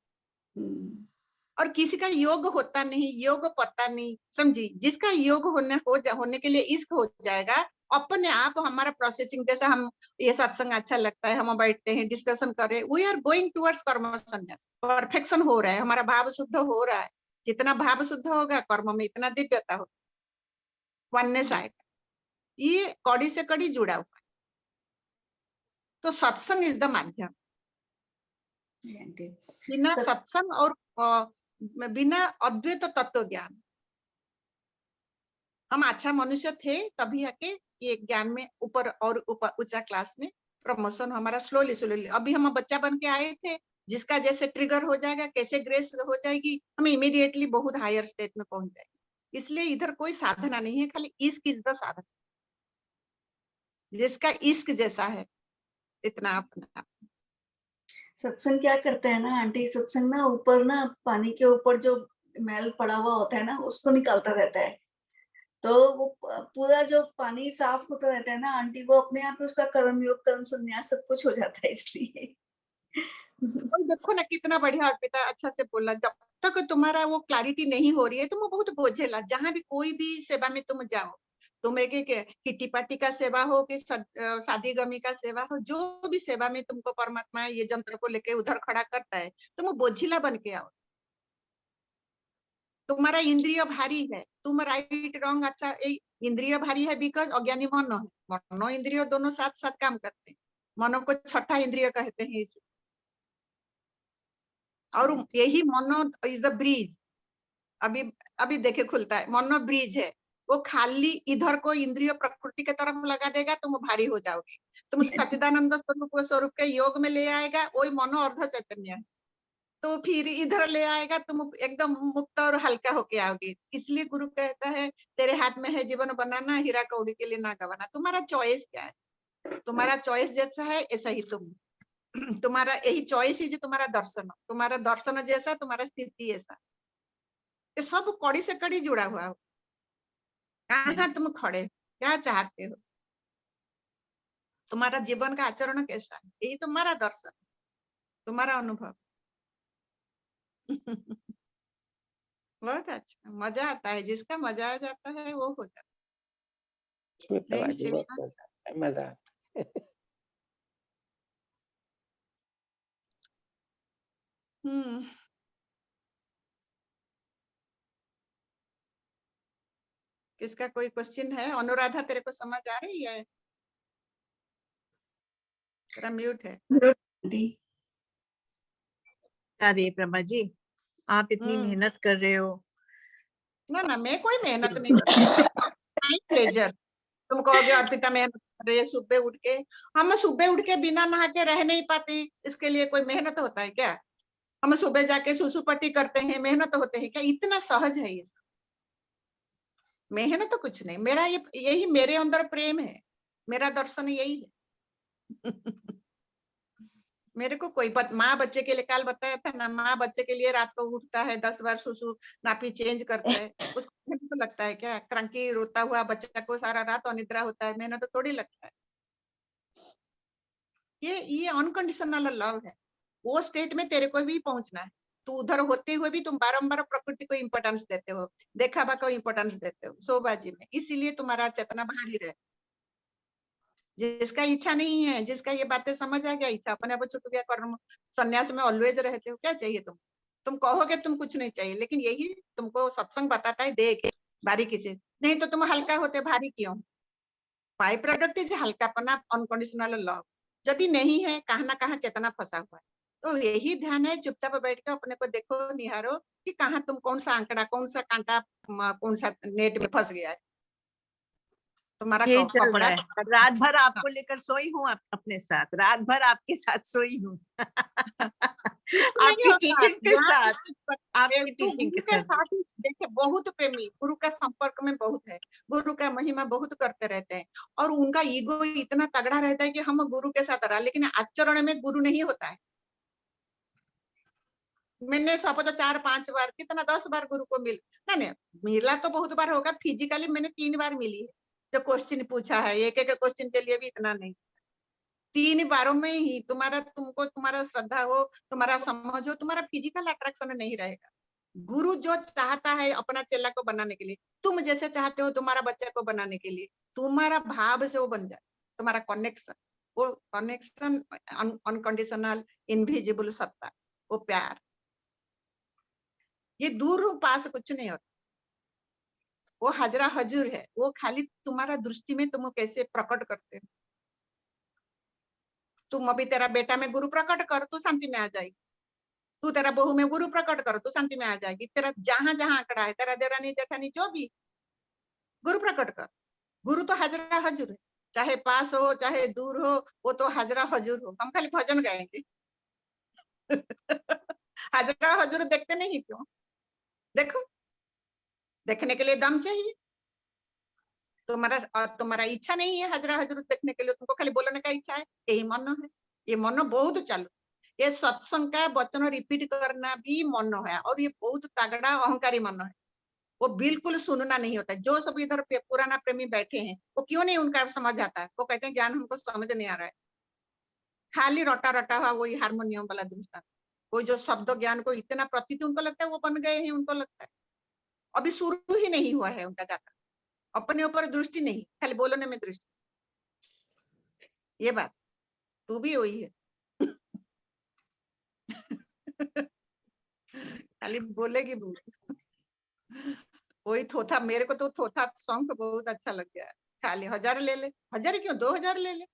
और किसी का योग होता नहीं, योग पता नहीं, समझी। जिसका योग होने के लिए इश्क हो जाएगा, अपने आप हमारा प्रोसेसिंग, जैसा हम ये सत्संग अच्छा लगता है, हम बैठते हैं डिस्कशन कर रहे हैं, वी आर गोइंग टुवर्ड्स कर्म संन्यास। परफेक्शन हो रहा है, हमारा भाव शुद्ध हो रहा है। जितना भाव शुद्ध होगा कर्म में इतना दिव्यता हो, वननेस आएगा। ये कड़ी से कड़ी जुड़ा हुआ है। तो सत्संग इज द माध्यम। बिना सत्संग और बिना अद्वैत तत्व ज्ञान, हम अच्छा मनुष्य थे तभी आके ये ज्ञान में ऊपर और ऊंचा क्लास में प्रमोशन हमारा स्लोली स्लोली। अभी हम बच्चा बन के आए थे, जिसका जैसे ट्रिगर हो जाएगा, कैसे ग्रेस हो जाएगी, हम इमीडिएटली बहुत हायर स्टेट में पहुंच जाएंगे। इसलिए इधर कोई साधना नहीं है, खाली इश्क इज द साधना। जिसका इश्क जैसा है इतना अपना। सत्संग क्या करते हैं ना आंटी, सत्संग ना ऊपर ना पानी के ऊपर जो मैल पड़ा हुआ होता है ना उसको निकालता रहता है। तो वो पूरा जो पानी साफ होता रहता है ना आंटी, वो अपने आप में उसका कर्म योग कर्म संन्यास सब कुछ हो जाता है इसलिए। और देखो ना कितना बढ़िया अर्पिता अच्छा से बोला, जब तक तुम्हारा वो क्लैरिटी नहीं हो रही है तुम बहुत बोझेला। जहां भी कोई भी सेवा में तुम जाओ, तुम एक किट्टी पार्टी का सेवा हो कि शादी गमी का सेवा हो, जो भी सेवा में तुमको परमात्मा ये यंत्र को लेके उधर खड़ा करता है, तुम बोझिला बन के आओ। तुम्हारा इंद्रिय भारी है, तुम राइट रॉन्ग अच्छा इंद्रिय भारी है बिकॉज अज्ञानी मन है। मनो इंद्रिय दोनों साथ साथ काम करते हैं, मनो को छठा इंद्रिय कहते हैं इसे। और यही मनो इज द ब्रिज। अभी अभी देखे खुलता है, मनो ब्रिज है, वो खाली इधर को इंद्रिय प्रकृति के तरफ लगा देगा, तुम भारी हो जाओगे। तुम सच्चिदानंद स्वरूप के योग में ले आएगा, वही मनो अर्ध चैतन्य है, तो फिर इधर ले आएगा, तुम एकदम मुक्त और हल्का होके आओगे। इसलिए गुरु कहता है तेरे हाथ में है जीवन बनाना, हीरा कौड़ी के लिए ना गवाना। तुम्हारा चॉइस क्या है? तुम्हारा चॉइस जैसा है ऐसा ही तुम, तुम्हारा यही चॉइस ही जो तुम्हारा दर्शन, तुम्हारा दर्शन जैसा तुम्हारा स्थिति ऐसा, ये सब कड़ी से कड़ी जुड़ा हुआ हो। कहाँ तुम खड़े, क्या चाहते हो, तुम्हारा जीवन का आचरण कैसा है, यही तुम्हारा दर्शन, तुम्हारा अनुभव। बहुत अच्छा, मजा आता है, जिसका मजा आ जाता है वो हो जाता है। बहुत मजा आता है, मजा आता है। किसका कोई क्वेश्चन है? अनुराधा तेरे को समझ आ रही है? तेरा म्यूट है। अरे ब्रह्मा जी, आप इतनी मेहनत कर रहे हो। ना ना, मैं कोई मेहनत नहीं कर प्लेजर। तुम कहोगे अर्पिता मेहनत कर रही है सुबह उठ के, हम सुबह उठ के बिना नहा के रह नहीं पाते, इसके लिए कोई मेहनत होता है क्या? हम सुबह जाके सुसु पट्टी करते हैं, मेहनत होते हैं क्या? इतना सहज है ये, मेहनत तो कुछ नहीं। मेरा यही मेरे अंदर प्रेम है, मेरा दर्शन यही है। मेरे को कोई माँ बच्चे के लिए काल बताया था ना, माँ बच्चे के लिए रात को उठता है 10 बार सुसु नापी चेंज करता है, उसको तो लगता है क्या? क्रंकी रोता हुआ बच्चा को सारा रात अनिद्रा होता है, मेहनत तो थोड़ी लगता है। ये अनकंडीशनल लव है, वो स्टेट में तेरे को भी पहुंचना है। तू उधर होते हुए भी तुम बारंबार प्रकृति को इम्पोर्टेंस देते हो, देखावा को इम्पोर्टेंस देते हो शोबाजी में, इसीलिए तुम्हारा चेतना भारी रहे। जिसका इच्छा नहीं है, जिसका ये बातें समझ आ गया, इच्छा अपने आप छूट गया, कर्म संन्यास में ऑलवेज रहते हो। क्या चाहिए तुम कहोगे तुम कुछ नहीं चाहिए, लेकिन यही तुमको सत्संग बताता है, देख बारीकी से, नहीं तो तुम हल्का होते भारी क्यों? बाई प्रोडक्ट इज हल्कापना, अनकंडीशनल लव। यदि नहीं है, कहाँ ना कहाँ चेतना फंसा हुआ है। तो यही ध्यान है, चुपचाप बैठ के अपने को देखो, निहारो कि कहाँ तुम कौन सा आंकड़ा, कौन सा कांटा, कौन सा नेट में फंस गया है। तुम्हारा ये चल कपड़ा रहा है, रात भर आपको लेकर सोई हूँ, अपने साथ रात भर आपके साथ सोई हूँ। आपकी टीचिंग के साथ, आपकी टीचिंग के साथ देखिए बहुत प्रेमी, गुरु का संपर्क में बहुत है, गुरु का महिमा बहुत करते रहते हैं, और उनका ईगो इतना तगड़ा रहता है कि हम गुरु के साथ रहा, लेकिन आचरण में गुरु नहीं होता है। मैंने सपोज 4-5 बार, कितना 10 बार गुरु को मिला तो बहुत बार होगा, फिजिकली मैंने 3 बार मिली है। जो क्वेश्चन पूछा है, एक एक क्वेश्चन के लिए भी इतना नहीं, 3 बारों में ही तुमको तुम्हारा श्रद्धा हो, तुम्हारा समझ हो, तुम्हारा फिजिकल अट्रैक्शन नहीं रहेगा। गुरु जो चाहता है अपना चेला को बनाने के लिए, तुम जैसे चाहते हो तुम्हारा बच्चा को बनाने के लिए, तुम्हारा भाव से वो बन जाए, तुम्हारा कनेक्शन, वो कनेक्शन अनकंडीशनल इनविजिबल सत्ता, वो प्यार, ये दूर पास कुछ नहीं होता, वो हाजरा हजूर है। वो खाली तुम्हारा दृष्टि में तुम कैसे प्रकट करते हो। तुम अभी तेरा बेटा में गुरु प्रकट कर, तू शांति में आ जाएगी। तू तेरा बहू में गुरु प्रकट कर, तू शांति में आ जाएगी। तेरा जहां जहां आंकड़ा है, तेरा देरानी जेठानी जो भी, गुरु प्रकट कर। गुरु तो हाजरा हजूर है, चाहे पास हो चाहे दूर हो, वो तो हाजरा हजूर हो। हम खाली भजन गाएंगे। हाजरा हजूर देखते नहीं क्यों? देखो, देखने के लिए दम चाहिए। तुम्हारा इच्छा नहीं है हाजरा हजूर देखने के लिए, तुमको खाली बोलने का इच्छा है, यही मन है। ये मन बहुत चालू, ये सत्संग का वचन रिपीट करना भी मन है, और ये बहुत तगड़ा अहंकारी मन है। वो बिल्कुल सुनना नहीं होता है। जो सब इधर पुराना प्रेमी बैठे हैं, वो क्यों नहीं उनका समझ आता है? वो कहते हैं ज्ञान हमको समझ नहीं आ रहा है, खाली रटा रटा हुआ वही हारमोनियम वाला दृष्टांत। वो जो शब्द ज्ञान को इतना प्रतीत उनको लगता है वो बन गए हैं, उनको लगता है अभी शुरू ही नहीं हुआ है उनका जाता, अपने ऊपर दृष्टि नहीं, खाली बोलने में दृष्टि। ये बात तू भी वही है। खाली बोलेगी बोल। वही थोथा, मेरे को तो थोथा सॉन्ग बहुत अच्छा लग गया है। खाली 1000 ले ले, 1000 क्यों 2000 ले ले,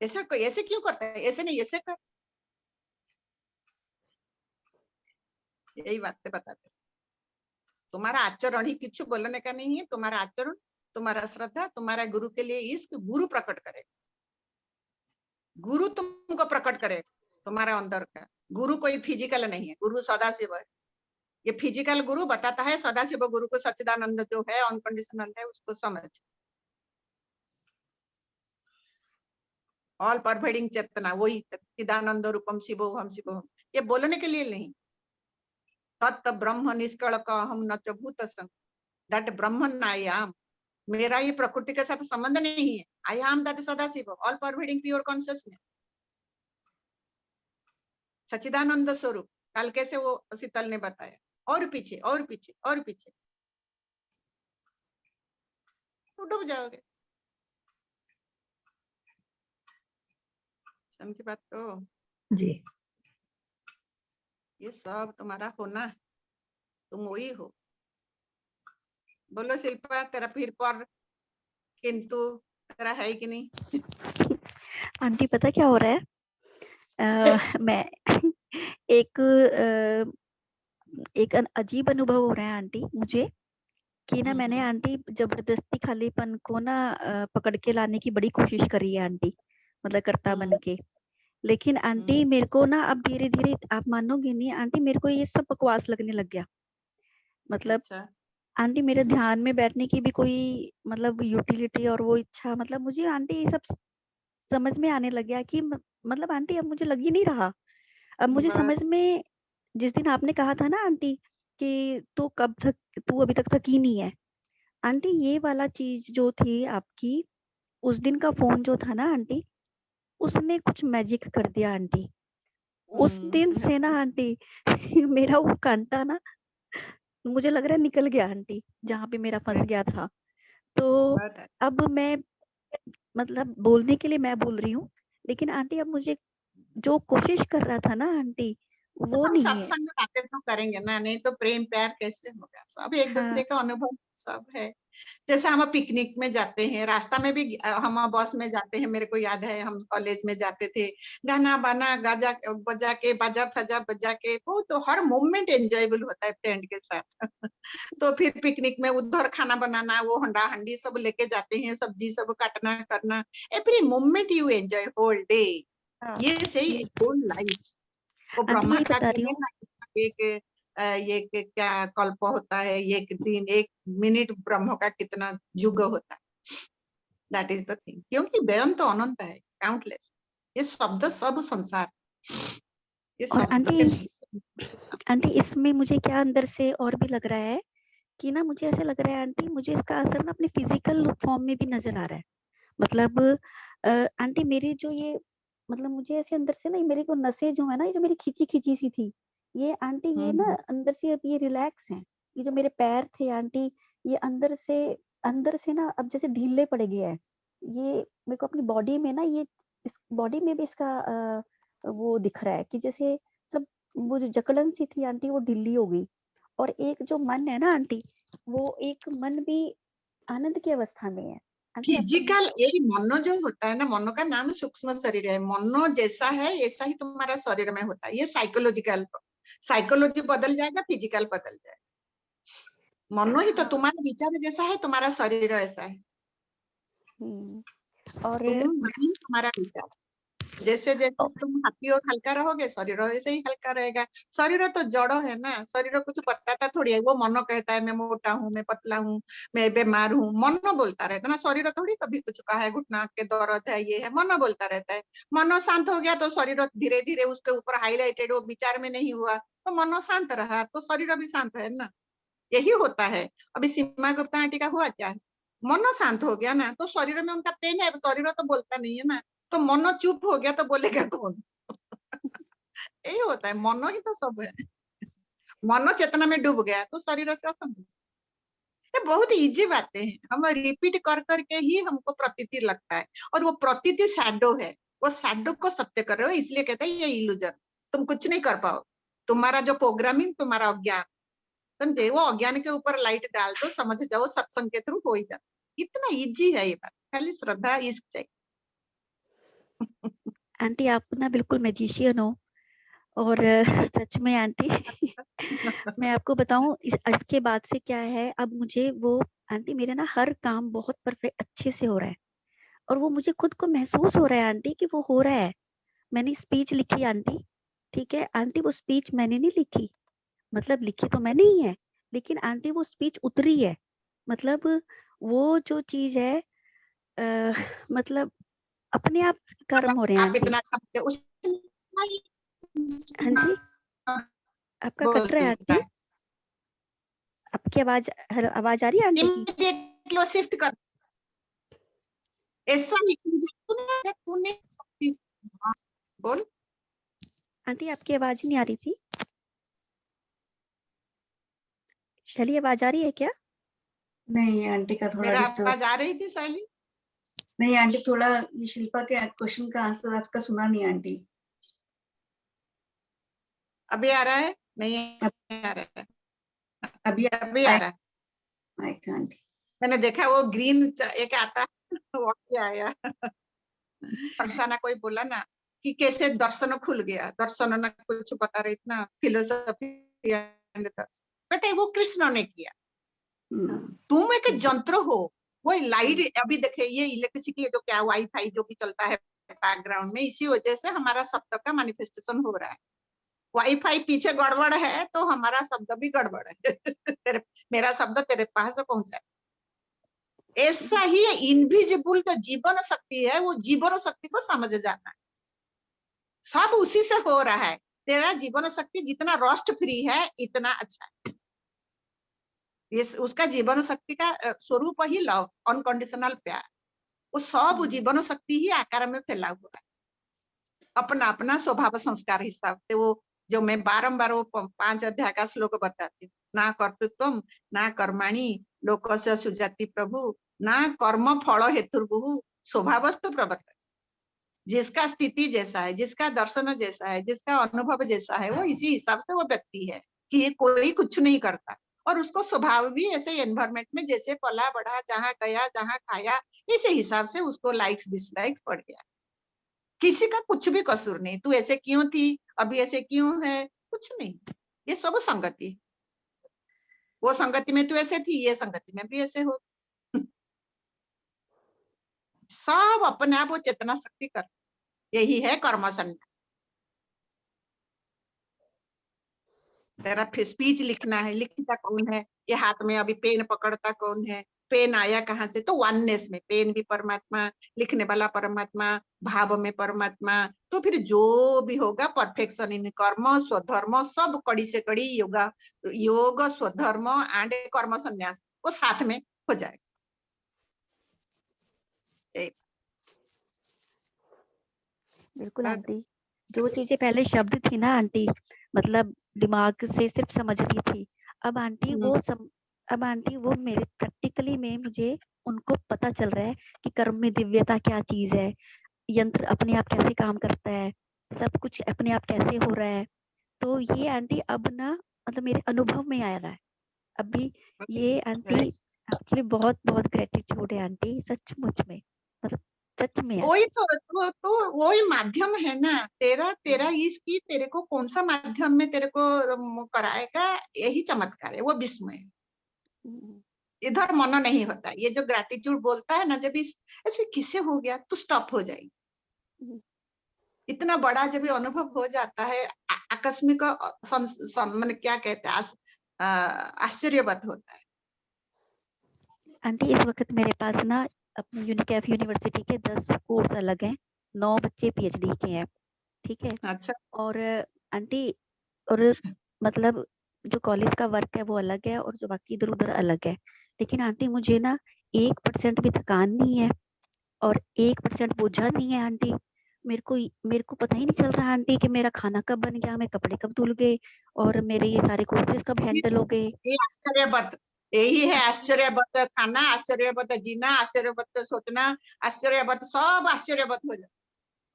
ऐसा कोई ऐसे क्यों करता है? ऐसे नहीं, ऐसे कर। यही बातें बताते। तुम्हारा आचरण ही किच्छु बोलने का नहीं है। तुम्हारा आचरण, तुम्हारा श्रद्धा, तुम्हारा गुरु के लिए इश्क गुरु प्रकट करे, गुरु तुमको प्रकट करे तुम्हारा अंदर का। गुरु कोई फिजिकल नहीं है, गुरु सदाशिव है। ये फिजिकल गुरु बताता है सदाशिव गुरु को सच्चिदानंद जो है, अनकंडीशनल है, उसको समझ। ऑल परवेडिंग चेतना, वही सच्चिदानंद रूपम शिवोहम शिवोहम। ये बोलने के लिए नहीं। तत् ब्रह्म निष्कलक हम न च भूत संग, दैट ब्रह्मन आई एम। मेरा ये प्रकृति के साथ संबंध नहीं है। I am that Sadashiv, all pervading pure consciousness, सच्चिदानंद स्वरूप। कल कैसे वो शीतल ने बताया, और पीछे और पीछे और पीछे तो डूब जाओगे। समझी बात को? जी। ये सब तुम्हारा होना, तुम वही हो। बोलो शिल्पा, तेरा फिर पर किंतु तेरा है कि नहीं? आंटी पता क्या हो रहा है? मैं एक अजीब अनुभव हो रहा है आंटी मुझे, कि ना मैंने आंटी जबरदस्ती खालीपन को ना पकड़ के लाने की बड़ी कोशिश करी है आंटी, मतलब कर्ता बन के। लेकिन आंटी मेरे को ना अब धीरे धीरे, आप मानोगे नहीं आंटी, मेरे को ये सब बकवास लगने लग गया। मतलब अच्छा। आंटी मेरे ध्यान में बैठने की भी कोई मतलब यूटिलिटी और वो इच्छा, मतलब मुझे आंटी ये सब समझ में आने लग गया कि मतलब आंटी अब मुझे लग ही नहीं रहा। अब मुझे समझ में, जिस दिन आपने कहा था ना आंटी कि तू अभी तक थकी नहीं है आंटी, ये वाला चीज जो थी आपकी, उस दिन का फोन जो था ना आंटी, उसने कुछ मैजिक कर दिया आंटी। उस दिन से ना आंटी मेरा वो कांटा ना, मुझे लग रहा है निकल गया आंटी, जहाँ पे मेरा फंस गया था। तो अब मैं मतलब बोलने के लिए मैं बोल रही हूँ, लेकिन आंटी अब मुझे जो कोशिश कर रहा था ना आंटी, वो हम नहीं है। सत्संग में बातें तो करेंगे ना, नहीं तो प्रेम प्यार कैसे होगा? सब एक दूसरे का अनुभव सब है। जैसे हम पिकनिक में जाते हैं, रास्ता में भी हम बस में जाते हैं। मेरे को याद है हम कॉलेज में जाते थे, गाना बाना गाजा बजा के, बाजा फजा बजा के, वो तो हर मोमेंट एंजॉयबल होता है फ्रेंड के साथ। तो फिर पिकनिक में उधर खाना बनाना, वो हंडा हंडी सब लेके जाते हैं, सब्जी सब काटना करना, every moment you enjoy whole day. ये सही होल लाइफ। वो ब्रह्मा का है ना, एक क्या कल्प होता है, एक दिन एक मिनट ब्रह्म का कितना युग होता है। That is the thing. क्योंकि बेअंत तो अनंत है, काउंटलेस। ये शब्द सब संसार, ये और शब्द आंटी इसमें मुझे क्या अंदर से और भी लग रहा है कि ना, मुझे ऐसे लग रहा है आंटी, मुझे इसका असर ना अपने फिजिकल फॉर्म में भी नजर आ रहा है। मतलब आंटी मेरी जो ये, मतलब मुझे ऐसे अंदर से ना, मेरे को नसें जो है ना, ये जो मेरी खींची खींची सी थी, ये आंटी ये ना अंदर से अब ये रिलैक्स हैं। ये जो मेरे पैर थे आंटी, ये अंदर से ना अब जैसे ढीले पड़ गया है। ये मेरे को अपनी बॉडी में ना, ये इस बॉडी में भी इसका वो दिख रहा है कि जैसे सब वो जो जकड़न सी थी आंटी, वो ढीली हो गई। और एक जो मन है ना आंटी, वो एक मन भी आनंद की अवस्था में है। फिजिकल, यही मनो जो होता है ना, मनो का नाम सूक्ष्म शरीर है। मनो जैसा है ऐसा ही तुम्हारा शरीर में होता है। ये साइकोलॉजिकल, साइकोलॉजी बदल जाएगा, फिजिकल बदल जाएगा। मनो ही तो तुम्हारा विचार जैसा है, तुम्हारा शरीर ऐसा है। और तुम तुम्हारा विचार। जैसे जैसे तुम हैप्पी और हल्का रहोगे शरीर वैसे ही हल्का रहेगा। शरीर तो जड़ है ना, शरीर कुछ बताता थोड़ी है। वो मन कहता है मैं मोटा हूँ, मैं पतला हूँ, मैं बीमार हूँ, मन बोलता रहता है ना। शरीर थोड़ी कभी कुछ कहा है, घुटना के दर्द है, ये है, मन बोलता रहता है। मन शांत हो गया तो शरीर धीरे धीरे उसके ऊपर हाईलाइटेड, वो विचार में नहीं हुआ तो मन शांत रहा तो शरीर भी शांत है ना। यही होता है। अभी सीमा गुप्ता आंटी का हुआ क्या है, मन शांत हो गया ना तो शरीर में उनका पेन है, शरीर तो बोलता नहीं है ना। तो मन चुप हो गया तो बोलेगा कौन? यही होता है, मन ही तो सब है। मन चेतना में डूब गया तो शरीर से असंभव। ये बहुत इजी बातें हैं, हम रिपीट कर करके ही हमको प्रतीति लगता है। और वो प्रतीति शैडो है, वो शैडो को सत्य कर रहे हो, इसलिए कहते हैं ये इल्यूजन। तुम कुछ नहीं कर पाओ, तुम्हारा जो प्रोग्रामिंग, तुम्हारा अज्ञान, समझे, वो अज्ञान के ऊपर लाइट डाल दो, समझ जाओ, सत्संग के थ्रू हो ही जाता। इतना इजी है ये बात, खाली श्रद्धा इश्क चाहिए। आंटी आप ना बिल्कुल मैजिशियन हो। और सच में आंटी मैं आपको बताऊं इसके बाद से क्या है, अब मुझे वो आंटी मेरे ना हर काम बहुत परफेक्ट अच्छे से हो रहा है। और वो मुझे खुद को महसूस हो रहा है आंटी कि वो हो रहा है। मैंने स्पीच लिखी आंटी, ठीक है आंटी, वो स्पीच मैंने नहीं लिखी, मतलब लिखी तो मैंने ही है, लेकिन आंटी वो स्पीच उतरी है। मतलब वो जो चीज है मतलब अपने आप कर्म हो रहे हैं आप आंटी। इतना समझते उस हाँ जी, आपका कट रहा है बोलता आंटी। है, आपकी आवाज आवाज आ रही है आंटी की? इमीडिएट लो शिफ्ट कर। ऐसा नहीं तूने हाँ, बोल। आंटी आपकी आवाज ही नहीं आ रही थी। शैली आवाज आ रही है क्या? नहीं आंटी का थोड़ा मेरा डिस्टर्ब। आवाज आ रही थी शैली? नहीं आंटी, थोड़ा ये शिल्पा के क्वेश्चन का आंसर आपका सुना नहीं आंटी। अभी आ रहा है? नहीं आ रहा है? अभी अभी आ रहा है? आएगा आंटी। मैंने देखा वो ग्रीन एक आता वो क्या आया। फरसाना कोई बोला ना कि कैसे दर्शन खुल गया, दर्शन ना कुछ बता रही थी ना, फिलोसफी कहते वो कृष्ण ने किया। तुम एक जंत्र हो, वो लाइट अभी देखे ये इलेक्ट्रिसिटी जो क्या वाईफाई जो भी चलता है बैकग्राउंड में, इसी वजह से हमारा शब्द का मैनिफेस्टेशन हो रहा है। वाईफाई पीछे गड़बड़ है तो हमारा शब्द भी गड़बड़ है। मेरा शब्द तेरे पास पहुंचा। ऐसा ही इनविजिबल जो जीवन शक्ति है, वो जीवन शक्ति को समझ जाना है। सब उसी से हो रहा है। तेरा जीवन शक्ति जितना रस्ट फ्री है इतना अच्छा है। ये उसका जीवन शक्ति का स्वरूप ही लव, अनकंडीशनल प्यार। वो सब जीवन शक्ति ही आकार में फैला हुआ है, अपना अपना स्वभाव संस्कार हिसाब से। वो जो मैं बारंबार वो 5 अध्याय का श्लोक बताती हूँ, ना कर्तृत्वम ना कर्माणि लोकस्य सुजाति प्रभु ना कर्म फल हेतुर्भुः स्वभावस्तु प्रवर्तते। जिसका स्थिति जैसा है, जिसका दर्शन जैसा है, जिसका अनुभव जैसा है, वो इसी हिसाब से वो व्यक्ति है कि ये कोई कुछ नहीं करता। और उसको स्वभाव भी ऐसे एनवायरमेंट में जैसे पला बढ़ा, जहाँ गया जहाँ खाया, इसी हिसाब से उसको लाइक्स डिसलाइक्स पड़ गया। किसी का कुछ भी कसूर नहीं, तू ऐसे क्यों थी, अभी ऐसे क्यों है, कुछ नहीं। ये सब संगति, वो संगति में तू ऐसे थी, ये संगति में भी ऐसे हो। सब अपने आप वो चेतना शक्ति कर, यही है कर्म संन्यास। तेरा स्पीच लिखना है, लिखता कौन है? ये हाथ में अभी पेन पकड़ता कौन है? पेन आया कहाँ से? तो वननेस में, पेन भी परमात्मा, लिखने वाला परमात्मा, भाव में परमात्मा। तो फिर जो भी होगा परफेक्शन इन कर्म स्वधर्म, सब कड़ी से कड़ी योगा, योग स्वधर्म एंड कर्म संन्यास, वो साथ में हो जाएगा। बिल्कुल आंटी, जो चीजें पहले शब्द थी ना आंटी, मतलब दिमाग से सिर्फ समझ रही थी, अब आंटी अब आंटी वो मेरे प्रैक्टिकली में मुझे उनको पता चल रहा है कि कर्म में दिव्यता क्या चीज है, यंत्र अपने आप कैसे काम करता है, सब कुछ अपने आप कैसे हो रहा है। तो ये आंटी अब ना मतलब मेरे अनुभव में आ रहा है अभी। ये आंटी एक्चुअली बहुत बहुत ग्रेटिट्यूड है आंटी, सचमुच में, मतलब सच में। वही तो वही माध्यम है ना तेरा, तेरा इसकी तेरे को कौन सा माध्यम में तेरे को कराएगा, यही चमत्कार है, वो विस्मय है। इधर मन नहीं होता। ये जो ग्रेटिट्यूड बोलता है ना, जब इस ऐसे किसे हो गया तो स्टॉप हो जाएगी। इतना बड़ा जब ये अनुभव हो जाता है, आकस्मिक मैंने क्या कहते हैं, आश्चर्यवत होता है। आंटी इस वक्त मेरे पास ना अपनी यूनिकैफ यूनिवर्सिटी के 10 कोर्स अलग हैं, 9 बच्चे पीएचडी के हैं, ठीक है। अच्छा, और आंटी और मतलब जो कॉलेज का वर्क है वो अलग है और जो बाकी इधर उधर अलग है, लेकिन आंटी मुझे ना 1% भी थकान नहीं है और 1% बोझा नहीं है आंटी। मेरे को पता ही नहीं चल रहा आंटी कि मेरा खाना कब बन गया, मेरे कपड़े कब धुल गए और मेरे ये सारे कोर्सेज कब हैंडल हो गए। ये आश्चर्यवत, यही है आश्चर्यवत खाना, आश्चर्यवत जीना, आश्चर्यवत सोचना, आश्चर्यवत, सब आश्चर्यवत हो जाए।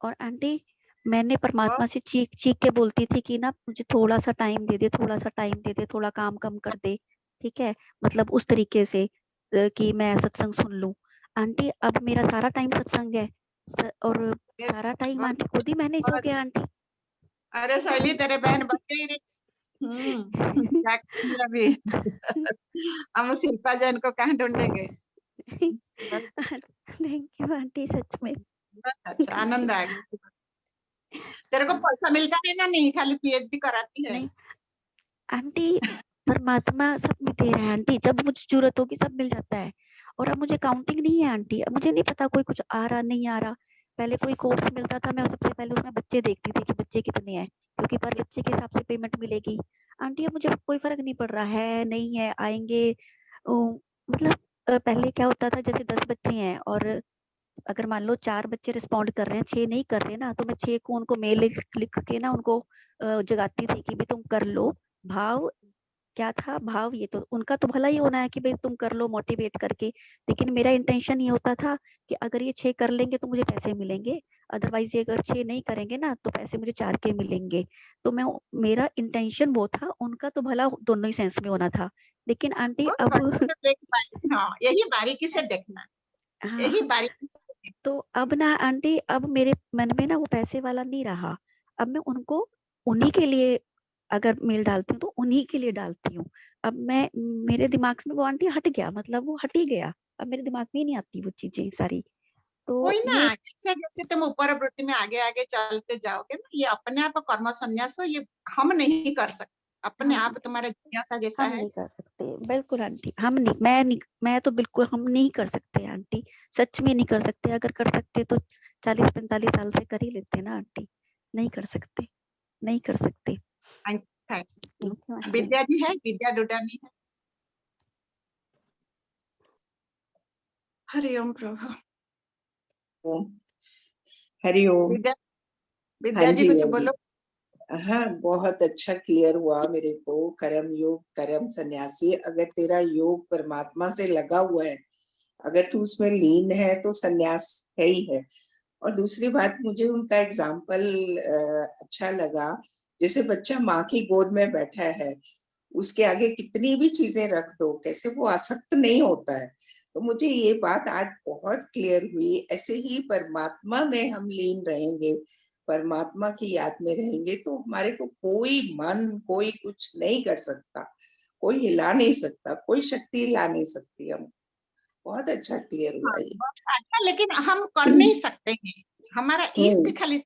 और आंटी मैंने परमात्मा से चीख चीख के बोलती थी कि ना मुझे थोड़ा सा टाइम दे दे, थोड़ा सा टाइम दे दे, थोड़ा काम कम कर दे, ठीक है, मतलब उस तरीके से कि मैं सत्संग सुन लूं। आंटी अब मेरा सारा टाइम सत्संग है और सारा टाइम आंटी खुद ही मैनेज हो गया आंटी। अरे सहेली, तेरे बहन बच गई रे। क्या करेंगे अभी? हम शिल्पा जैन को कहाँ ढूंढेंगे? थैंक यू आंटी, सच में बहुत अच्छा, आनंद आ गया। तेरे को पैसा मिलता है ना? नहीं, खाली पीएचडी कराती है। नहीं आंटी, परमात्मा सब में दे रहा है आंटी, जब मुझे जरूरत होगी सब मिल जाता है। और अब मुझे काउंटिंग नहीं है आंटी, अब मुझे नहीं पता कोई कुछ आ रहा नहीं आ रहा। पहले कोई कोर्स मिलता था, मैं सबसे पहले उसमें बच्चे देखती थी कि बच्चे कितने हैं, क्योंकि पर बच्चे के हिसाब से पेमेंट मिलेगी। आंटी अब मुझे कोई फर्क नहीं पड़ रहा है, नहीं है, आएंगे। मतलब पहले क्या होता था, जैसे 10 बच्चे हैं और अगर मान लो 4 बच्चे रिस्पॉन्ड कर रहे हैं, 6 नहीं कर रहे ना, तो मैं 6 को उनको मेल लिख के ना उनको जगाती थी कि भाई तुम कर लो। भाव क्या था, भाव ये तो उनका तो भला ही होना है कि भाई तुम कर लो मोटिवेट करके, लेकिन मेरा इंटेंशन ये होता था कि अगर ये 6 कर लेंगे तो मुझे पैसे मिलेंगे, अदरवाइज ये अगर 6 नहीं करेंगे ना तो पैसे मुझे 4 के मिलेंगे। तो मैं मेरा इंटेंशन वो था, उनका तो भला दोनों ही सेंस में होना था। लेकिन आंटी बहुत अब बढ़िया से देख पाई। हाँ, यही बारीकी से देखना, यही हाँ, बारीकी से देखना। तो अब ना आंटी, अब मेरे मन में ना वो पैसे वाला नहीं रहा। अब मैं उनको उन्हीं के लिए अगर मेल डालती हूँ तो उन्हीं के लिए डालती हूँ। अब मैं मेरे दिमाग में वो आंटी हट गया, मतलब वो हट ही गया, अब मेरे दिमाग में ही नहीं आती वो चीजें सारी। तो कोई ना, ये जैसे जैसे तुम ऊपर वृत्ति में आगे आगे चलते जाओगे ना, ये अपने आप कर्म संन्यास ये हम नहीं कर सकते, अपने हम आप तुम्हारा जिज्ञासा जैसा हम है। नहीं कर सकते, बिल्कुल आंटी, हम नहीं, मैं तो बिल्कुल हम नहीं कर सकते आंटी, सच में नहीं कर सकते। अगर कर सकते तो 40-45 साल से कर ही लेते ना आंटी, नहीं कर सकते, नहीं कर सकते। Thank you. Thank you aunty. Vidya ji है, विद्या डुडानी है। हरि ओम प्रभु। ओम, हरि ओम। विद्या, हाँ विद्या जी जी, कुछ हाँ जी। बोलो। हाँ, बहुत अच्छा क्लियर हुआ मेरे को। कर्म योग, कर्म सन्यासी, अगर तेरा योग परमात्मा से लगा हुआ है, अगर तू उसमें लीन है तो सन्यास है ही है। और दूसरी बात, मुझे उनका एग्जाम्पल अच्छा लगा। जैसे बच्चा माँ की गोद में बैठा है, उसके आगे कितनी भी चीजें रख दो, कैसे वो आसक्त नहीं होता है। तो मुझे ये बात आज बहुत क्लियर हुई। ऐसे ही परमात्मा में हम लीन रहेंगे, परमात्मा की याद में रहेंगे, तो हमारे को कोई मन, कोई कुछ नहीं कर सकता, कोई हिला नहीं सकता, कोई शक्ति ला नहीं सकती। हम बहुत अच्छा क्लियर हुआ हाँ, ये। बहुत अच्छा, लेकिन हम कर नहीं सकते हैं, हमारा इश्क खाली।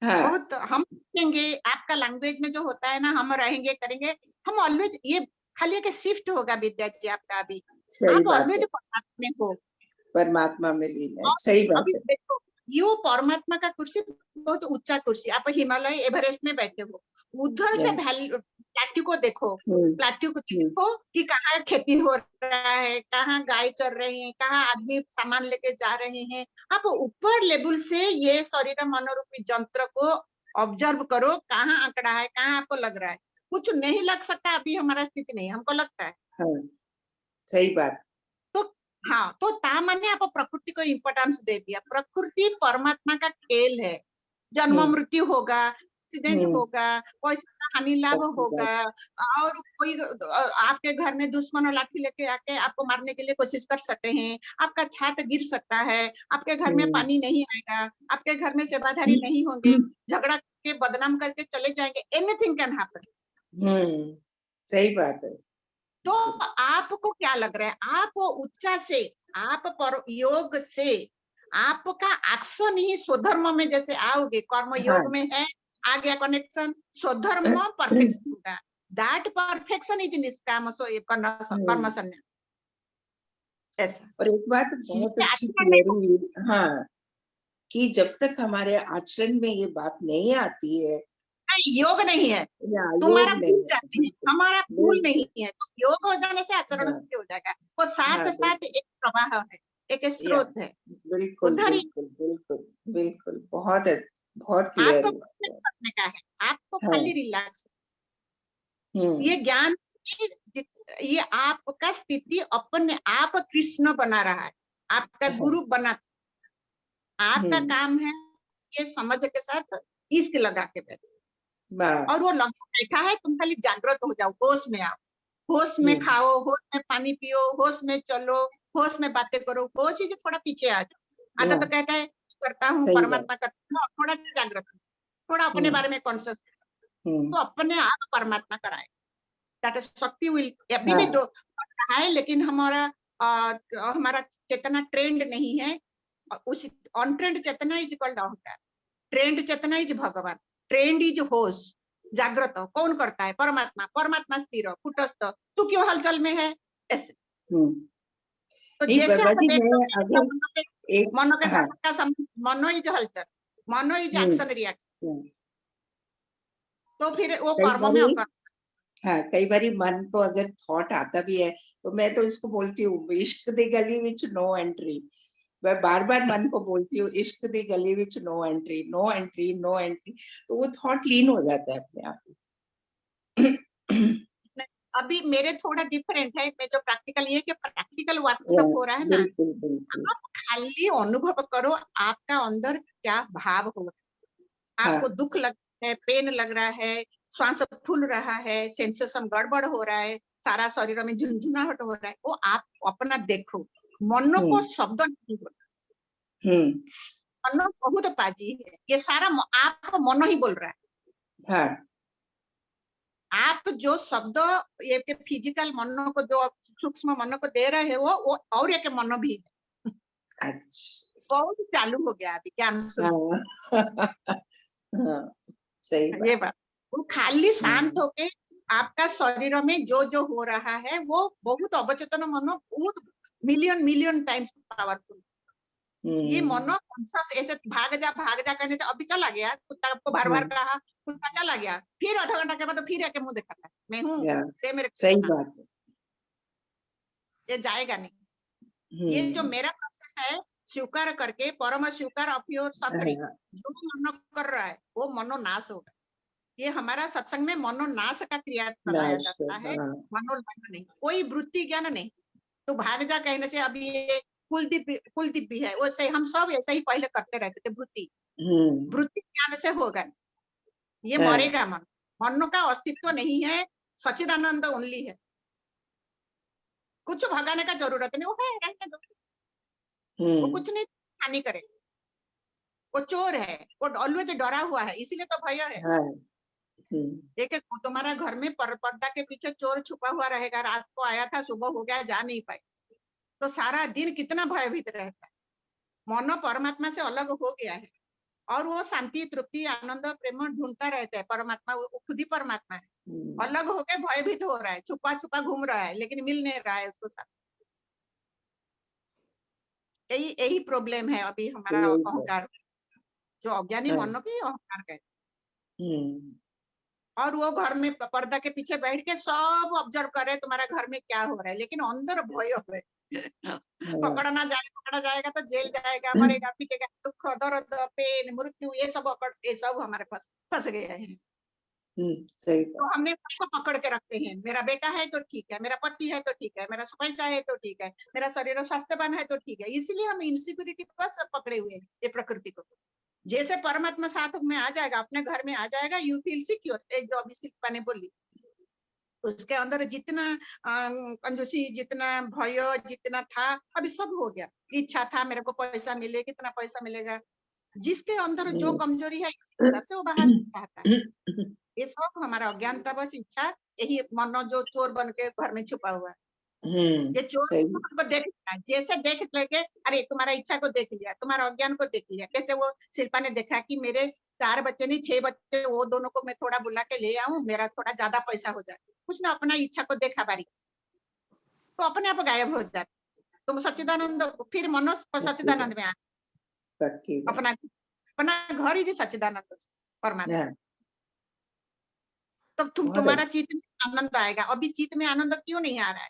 हाँ, बहुत हम सीखेंगे, आपका लैंग्वेज में जो होता है ना, हम रहेंगे करेंगे, हम ऑलवेज ये खाली एक शिफ्ट होगा विद्या जी आपका अभी, सही आप बात है, ऑलवेज परमात्मा में हो। परमात्मा में लीन है, और सही बात अभी है। देखो, ये परमात्मा का कुर्सी बहुत ऊंचा कुर्सी, आप हिमालय एवरेस्ट में बैठे हो, उधर से प्लेट्यू को देखो, प्लेट्यू को देखो कि कहाँ खेती हो रहा है, कहाँ गाय चर रही है, कहाँ आदमी सामान लेके जा रहे हैं। आप ऊपर लेवल से ये शरीर मनोरूपी यंत्र को ऑब्जर्व करो, कहाँ आंकड़ा है, कहाँ आपको लग रहा है। कुछ नहीं लग सकता, अभी हमारा स्थिति नहीं, हमको लगता है। हाँ, सही बात। तो हाँ, तो ता माने आप प्रकृति को इम्पोर्टेंस दे दिया। प्रकृति परमात्मा का खेल है, जन्म मृत्यु होगा, एक्सीडेंट होगा, पैसे का हानि लाभ होगा, और कोई आपके घर में दुश्मन और लाठी लेके आके आपको मारने के लिए कोशिश कर सकते हैं, आपका छात गिर सकता है, आपके घर में पानी नहीं आएगा, आपके घर में सेवाधारी नहीं होंगे, झगड़ा के बदनाम करके चले जाएंगे, एनीथिंग कैन हैपन। सही बात है। तो आपको क्या लग रहा है, आप वो ऊंचा से, आप पर योग से आपका एक्शन ही स्वधर्म में जैसे आओगे, कर्म योग में है, आ गया कनेक्शन, स्वधर्म परफेक्शन होगा। दैट परफेक्शन इज निष्काम कर्म संन्यास। ऐसा। और एक बात बहुत ये अच्छी आचरण में क्लियर हुई, हाँ, कि जब तक हमारे आचरण में ये बात नहीं आती है, योग नहीं है, या तुम्हारा योग भूल नहीं, जाती है, हमारा भूल नहीं है। तो योग हो जाने से आचरण हाँ, शुद्धि हो जाएगा। वो साथ साथ एक प्रवाह है, एक या स्रोत है, बिल्कुल उधर ही बिल्कुल बिल्कुल बिल्कुल, बहुत क्लियर आपको हुआ। कुछ नहीं करने का है, आपको हाँ, खाली रिलैक्स। ये ज्ञान ये आपका स्थिति अपने आप कृष्ण बना रहा है, आपका गुरु बना। आपका काम है ये समझ के साथ इश्क लगा के बैठो, और वो लगा बैठा है, तुम खाली जागृत हो जाओ, होश में आओ, होश में खाओ, होश में पानी पियो, होश में चलो, होश में बातें करो, होश ही थोड़ा पीछे आ जाओ। आधा तो कहता है करता हूँ, सही बात। परमात्मा करता हूँ, थोड़ा जागृत, थोड़ा अपने बारे में कॉन्शियस, तो अपने आप परमात्मा कराए। दैट इज शक्ति विल अभी भी दो रहा है, लेकिन हमारा चेतना ट्रेंड नहीं है। उस अनट्रेंड चेतना इज कॉल्ड अहंकार, ट्रेंड चेतना इज भगवान, ट्रेंड इज होश, जागृत कौन करता है? परमात्मा। परमात्मा स्थिर कुटस्थ, तू क्यों हलचल में है? ऐसे। तो नहीं जैसे बाबा आप जी, देखते मैं हैं अगर मनो के हाँ, साथ का मनो इज हलचल, मनो इज एक्शन रिएक्शन, तो फिर वो कई कर्म में बारी, अकर। हाँ, कई बारी मन को अगर थॉट आता भी है, तो मैं तो इसको बोलती हूँ, इश्क दी गली विच नो एंट्री। मैं बार बार मन को बोलती हूँ, इश्क दी गली विच no entry, no entry, no entry, तो वो थॉट लीन हो जाता है अपने आप। अभी मेरे थोड़ा डिफरेंट है, मैं जो प्रैक्टिकल ये कि प्रैक्टिकल वर्कशॉप हो रहा है ना, बिल्कुल बिल्कुल, आप खाली अनुभव करो आपका अंदर क्या भाव हो रहा है। आपको दुख लग रहा है, पेन लग रहा है, श्वास फूल रहा है, सेंसेशन गड़बड़ हो रहा है, सारा शरीर में झुंझुनाहट हो रहा है, वो आप अपना देखो। मनो को शब्द नहीं बोला, मनो बहुत पाजी है, ये सारा आप मनो ही बोल रहा है। हाँ, आप जो शब्द ये फिजिकल मनो को, जो सूक्ष्म मनो को दे रहे हैं, वो और एक मनो भी है। अच्छा, बहुत चालू हो गया अभी ज्ञान सही ये बात। बात, वो खाली शांत होके आपका शरीर में जो जो हो रहा है वो बहुत अवचेतन मनो, बहुत मिलियन मिलियन टाइम्स पावरफुल। ये मनो कॉन्शियस ऐसे भाग जा कहने से अभी चला गया, कुत्ता को भर भर कहा, कुत्ता चला गया, फिर आधा घंटा के बाद फिर आके मुंह दिखाता है, मैं हूँ, मेरे सही बात है। ये जाएगा नहीं। ये जो मेरा प्रोसेस है, स्वीकार करके, परम स्वीकार ऑफ योर सफरिंग, जो मनो कर रहा है वो मनोनाश होगा। ये हमारा सत्संग में मनोनाश का क्रिया कराया जाता है, मनोनाश नहीं, कोई वृत्ति ज्ञान नहीं। तो भाग जा कहने से अभी ये कुलदीप भी है, वैसे हम सब ऐसे ही पहले करते रहते थे, वृत्ति ज्ञान से होगा, ये मरेगा मन, मन का अस्तित्व नहीं है, सच्चिदानंद ओनली है, कुछ भगाने का जरूरत नहीं, वो है, रहने दो, वो कुछ नहीं हानि करेगा, वो चोर है, वो ऑलवेज डरा हुआ है, इसीलिए तो भय है। एक तुम्हारा घर में पर्दा के पीछे चोर छुपा हुआ रहेगा, रात को आया था, सुबह हो गया, जा नहीं पाए, तो सारा दिन कितना भयभीत रहता है। मन परमात्मा से अलग हो गया है, और वो शांति, तृप्ति, आनंद, प्रेम ढूंढता रहता है। परमात्मा वो खुद ही परमात्मा है, अलग होके भयभीत हो रहा है, छुपा छुपा घूम रहा है, लेकिन मिल नहीं रहा है उसको साथ। यही प्रॉब्लम है अभी हमारा अहंकार, जो अज्ञानी मन की अहंकार कहते। और वो घर में पर्दा के पीछे बैठ के सब ऑब्जर्व करे तुम्हारा घर में क्या हो रहा है, लेकिन अंदर भय है, पकड़ा जाएगा तो जेल जाएगा, मरेगा, पीटेगा, दुख, दर्द, पेन, मृत्यु, ये सब हमारे पास फंस गए हैं। तो हमने उसको पकड़ के रखते हैं, मेरा बेटा है तो ठीक है, मेरा पति है तो ठीक है, मेरा पैसा है तो ठीक है, मेरा शरीर स्वास्थ्यवान है तो ठीक है, इसलिए हम इनसिक्योरिटी बस पकड़े हुए हैं ये प्रकृति को। जैसे परमात्मा साथ में आ जाएगा, अपने घर में आ जाएगा, यू फील सिक्योर। जो अभी शिल्पा ने बोली, उसके अंदर जितना कंजूसी, जितना भय, जितना था, अभी सब हो गया। इच्छा था मेरे को पैसा मिले, कितना पैसा मिलेगा, जिसके अंदर जो कमजोरी है इस हिसाब से वो बाहर चाहता है। ये सब हमारा अज्ञानता, बस इच्छा, यही मन जो चोर बन के घर में छुपा हुआ है। हम्म, ये चोर सही। हमको देख लिया, जैसे देख लेके अरे तुम्हारा इच्छा को देख लिया, तुम्हारा अज्ञान को देख लिया। कैसे वो शिल्पा ने देखा कि मेरे 4 बच्चे नहीं 6 बच्चे, वो दोनों को मैं थोड़ा बुला के ले आऊं, मेरा थोड़ा ज्यादा पैसा हो जाए। उसने अपना इच्छा को देखा बारी, तो अपने आप गायब हो जाता। तुम सच्चिदानंद, फिर मनो सच्चिदानंद में आ, पक्की बात। अपना अपना घर ही जी सच्चिदानंद परमात्मा। हाँ, तो तुम्हारा चित्त में आनंद आएगा। अभी चित्त में आनंद क्यों नहीं आ रहा है?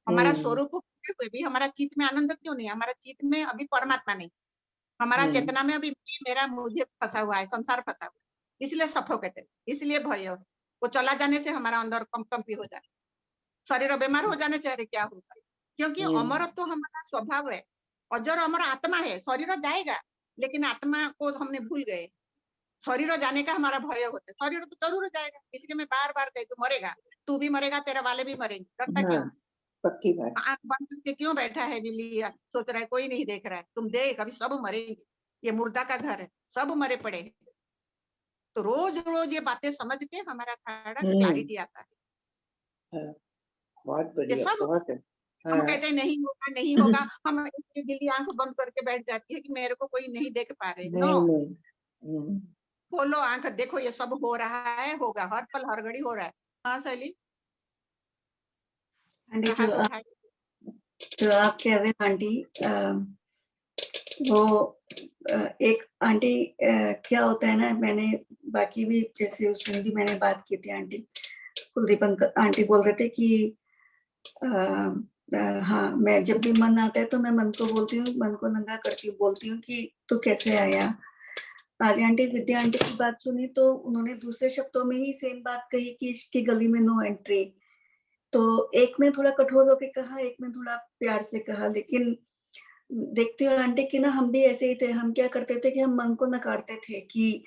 हमारा स्वरूप होते हुए भी हमारा चित्त में आनंद क्यों नहीं? हमारा चित्त में अभी परमात्मा नहीं, हमारा चेतना में अभी मेरा मुझे फंसा हुआ है, संसार फंसा हुआ है, इसलिए सफोकेटेड, इसलिए भय है। वो चला जाने से हमारा अंदर कंपी हो जाए, शरीर बीमार हो जाने से अरे क्या होगा? क्योंकि अमरत्व तो हमारा स्वभाव है, अजर अमर आत्मा है। शरीर जाएगा लेकिन आत्मा को हमने भूल गए। शरीर जाने का हमारा भय होता है, शरीर तो जरूर जाएगा, इसलिए मैं बार बार कहती हूँ मरेगा, तू भी मरेगा, तेरे वाले भी मरेंगे, डरता क्यों? हाँ, पक्की बात। आंख बंद करके क्यों बैठा है बिल्ली? सोच रहा है कोई नहीं देख रहा है। तुम देख, अभी सब मरेंगे, ये मुर्दा का घर है, सब मरे पड़े हैं। तो रोज रोज ये बातें समझ के हमारा थोड़ा क्लैरिटी आता है। हाँ, बहुत ये बढ़िया, सब बहुत है। हम हाँ, कहते हैं नहीं होगा नहीं होगा, हम बिल्ली आंख बंद करके बैठ जाती है कि मेरे को कोई नहीं देख पा रहे। नो, नहीं नहीं। खोलो आंख, देखो ये सब हो रहा है, होगा, हर पल हर घड़ी हो रहा है। हाँ शैली, आंटी हाथ उठाए। जो आप कह रहे हैं आंटी, वो एक आंटी क्या होता है ना, मैंने बाकी भी जैसे उसमें भी मैंने बात की थी आंटी, कुलदीप अंकल आंटी बोल रहे थे कि हाँ, मैं जब भी मन आता है तो मैं मन को बोलती हूँ, मन को नंगा करती हूँ, बोलती हूँ कि तू कैसे आया। आज आंटी विद्या आंटी की बात सुनी तो उन्होंने दूसरे शब्दों में ही सेम बात कही कि इसकी गली में नो एंट्री। तो एक ने थोड़ा कठोर होकर कहा, एक ने थोड़ा प्यार से कहा, लेकिन देखते हो आंटी कि ना हम भी ऐसे ही थे। हम क्या करते थे कि हम मन को नकारते थे कि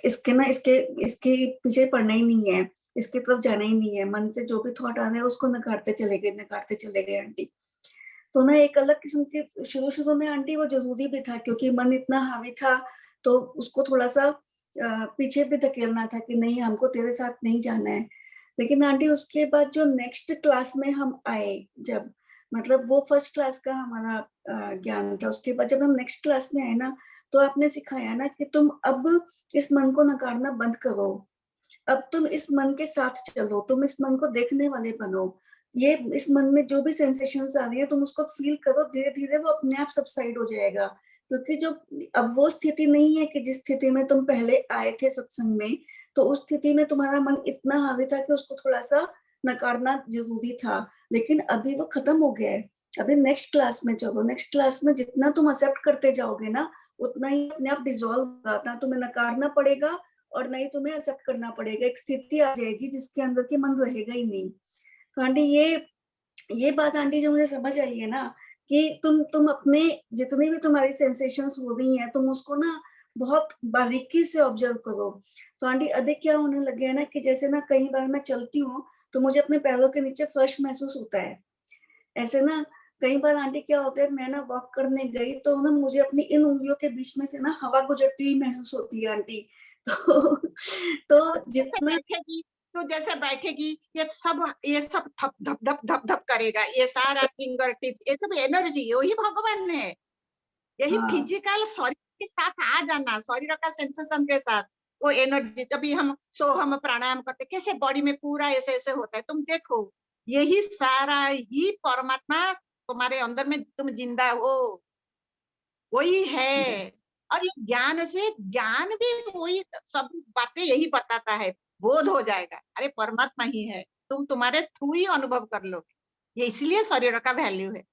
इसके ना इसके इसके पीछे पड़ना ही नहीं है, इसकी तरफ जाना ही नहीं है। मन से जो भी थॉट आ रहा है उसको नकारते चले गए आंटी। तो ना एक अलग किस्म के शुरू शुरू में आंटी वो जरूरी भी था, क्योंकि मन इतना हावी था तो उसको थोड़ा सा पीछे भी धकेलना था कि नहीं, हमको तेरे साथ नहीं जाना है। लेकिन आंटी उसके बाद जो नेक्स्ट क्लास में हम आए, जब मतलब वो फर्स्ट क्लास का हमारा ज्ञान था, उसके बाद जब हम नेक्स्ट क्लास में आए ना, तो आपने सिखाया ना कि तुम अब इस मन को नकारना बंद करो, अब तुम इस मन के साथ चलो, तुम इस मन को देखने वाले बनो। ये इस मन में जो भी सेंसेशंस आ रही है तुम उसको फील करो, धीरे धीरे वो अपने आप सबसाइड हो जाएगा। क्योंकि जो अब वो स्थिति नहीं है कि जिस स्थिति में तुम पहले आए थे सत्संग में, तो उस स्थिति में तुम्हारा मन इतना हावी था कि उसको थोड़ा सा नकारना जरूरी था, लेकिन अभी वो खत्म हो गया है। अभी नेक्स्ट क्लास में चलो, नेक्स्ट क्लास में जितना तुम एक्सेप्ट करते जाओगे ना, उतना ही अपने आप डिजोल्व होगा, ना तुम्हें नकारना पड़ेगा और नहीं तुम्हें एक्सेप्ट करना पड़ेगा। एक स्थिति आ जाएगी जिसके अंदर के मन रहेगा ही नहीं। तो आंटी ये बात आंटी जो मुझे समझ आई है ना, कि तुम अपने जितनी भी तुम्हारी सेंसेशंस हो रही हैं, तुम उसको ना बहुत बारीकी से ऑब्जर्व करो। तो आंटी अभी क्या होने लगे है ना, कि जैसे ना कई बार मैं चलती हूँ तो मुझे अपने पैरों के नीचे फर्श महसूस होता है। ऐसे ना कई बार आंटी क्या होता है, मैं ना वॉक करने गई तो ना मुझे अपनी इन उंगलियों के बीच में से ना हवा गुजरती हुई महसूस होती है आंटी। तो जैसे जितना बैठेगी, तो जैसे बैठेगी ये सब धप धप धप धप धप करेगा, ये सारा फिंगर टिप, ये सब एनर्जी वही भगवान है। यही हाँ फिजिकल शरीर के साथ आ जाना, शरीर का सेंसेशन के साथ वो एनर्जी। जब हम हम प्राणायाम करते कैसे बॉडी में पूरा ऐसे ऐसे होता है, तुम देखो यही सारा ही परमात्मा तुम्हारे अंदर में, तुम जिंदा हो, वही है। और ये ज्ञान से, ज्ञान भी वही सब बातें यही बताता है, बोध हो जाएगा अरे परमात्मा ही है, तुम तुम्हारे थ्रू ही अनुभव कर लोगे। ये इसलिए शरीर का वैल्यू है,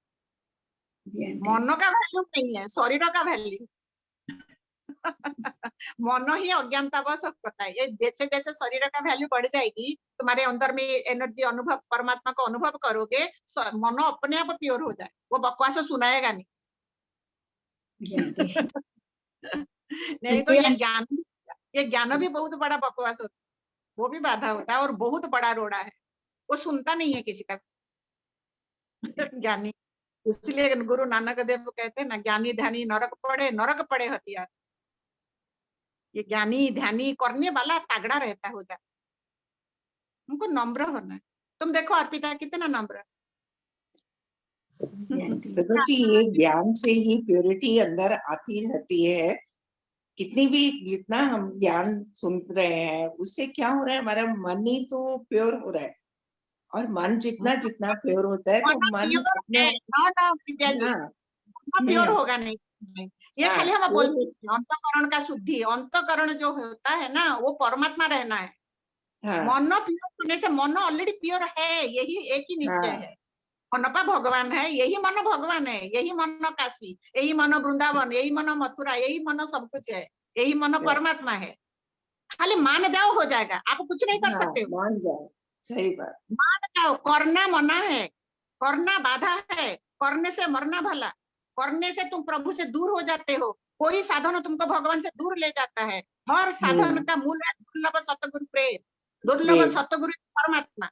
जी आंटी। मन का वैल्यू नहीं है, शरीर का वैल्यू। मन ही अज्ञानता बस होता है। ये जैसे जैसे शरीर का वैल्यू बढ़ जाएगी, तुम्हारे अंदर में एनर्जी अनुभव, परमात्मा को अनुभव करोगे, मन अपने आप प्योर हो जाए, वो बकवास सुनाएगा नहीं। जी आंटी। नहीं तो जी ये ज्ञान भी बहुत बड़ा बकवास होता है, वो भी बाधा होता है और बहुत बड़ा रोड़ा है, वो सुनता नहीं है किसी का ज्ञानी। इसलिए गुरु नानक देव कहते हैं ना, ज्ञानी ध्यानी नरक पड़े हथियार। ये ज्ञानी ध्यानी करने वाला तगड़ा रहता हो जाए, उनको नम्र होना है। तुम देखो अर्पिता कितना नम्र, जी आंटी। देखो जी, ये ज्ञान से ही प्योरिटी अंदर आती रहती है। कितनी भी जितना हम ज्ञान सुन रहे हैं उससे क्या हो रहा है, हमारा मन ही तो प्योर हो रहा है। और मन जितना जितना प्योर होता है तो मन अपने विद्या जी, हाँ प्योर होगा नहीं। ये हाँ, खाली हम pure बोलते हैं अंतःकरण का शुद्धि। अंतःकरण जो होता है ना, वो परमात्मा रहना है। हाँ मन प्योर होने से, मन ऑलरेडी प्योर है, यही एक ही निश्चय हाँ है। मनपा भगवान है, यही मन भगवान है, यही मन काशी, यही मन वृंदावन, यही मन मथुरा, यही मन सब कुछ है, यही मन परमात्मा है। खाली मान जाओ, हो जाएगा। आप कुछ नहीं कर हाँ, सकते हो। मान जाओ, सही बात। मान जाओ। करना मना है, करना बाधा है, करने से मरना भला। करने से तुम प्रभु से दूर हो जाते हो। कोई साधन तुमको भगवान से दूर ले जाता है। हर साधन का मूल है दुर्लभ सतगुरु प्रेम। दुर्लभ प्रेम। सतगुरु परमात्मा।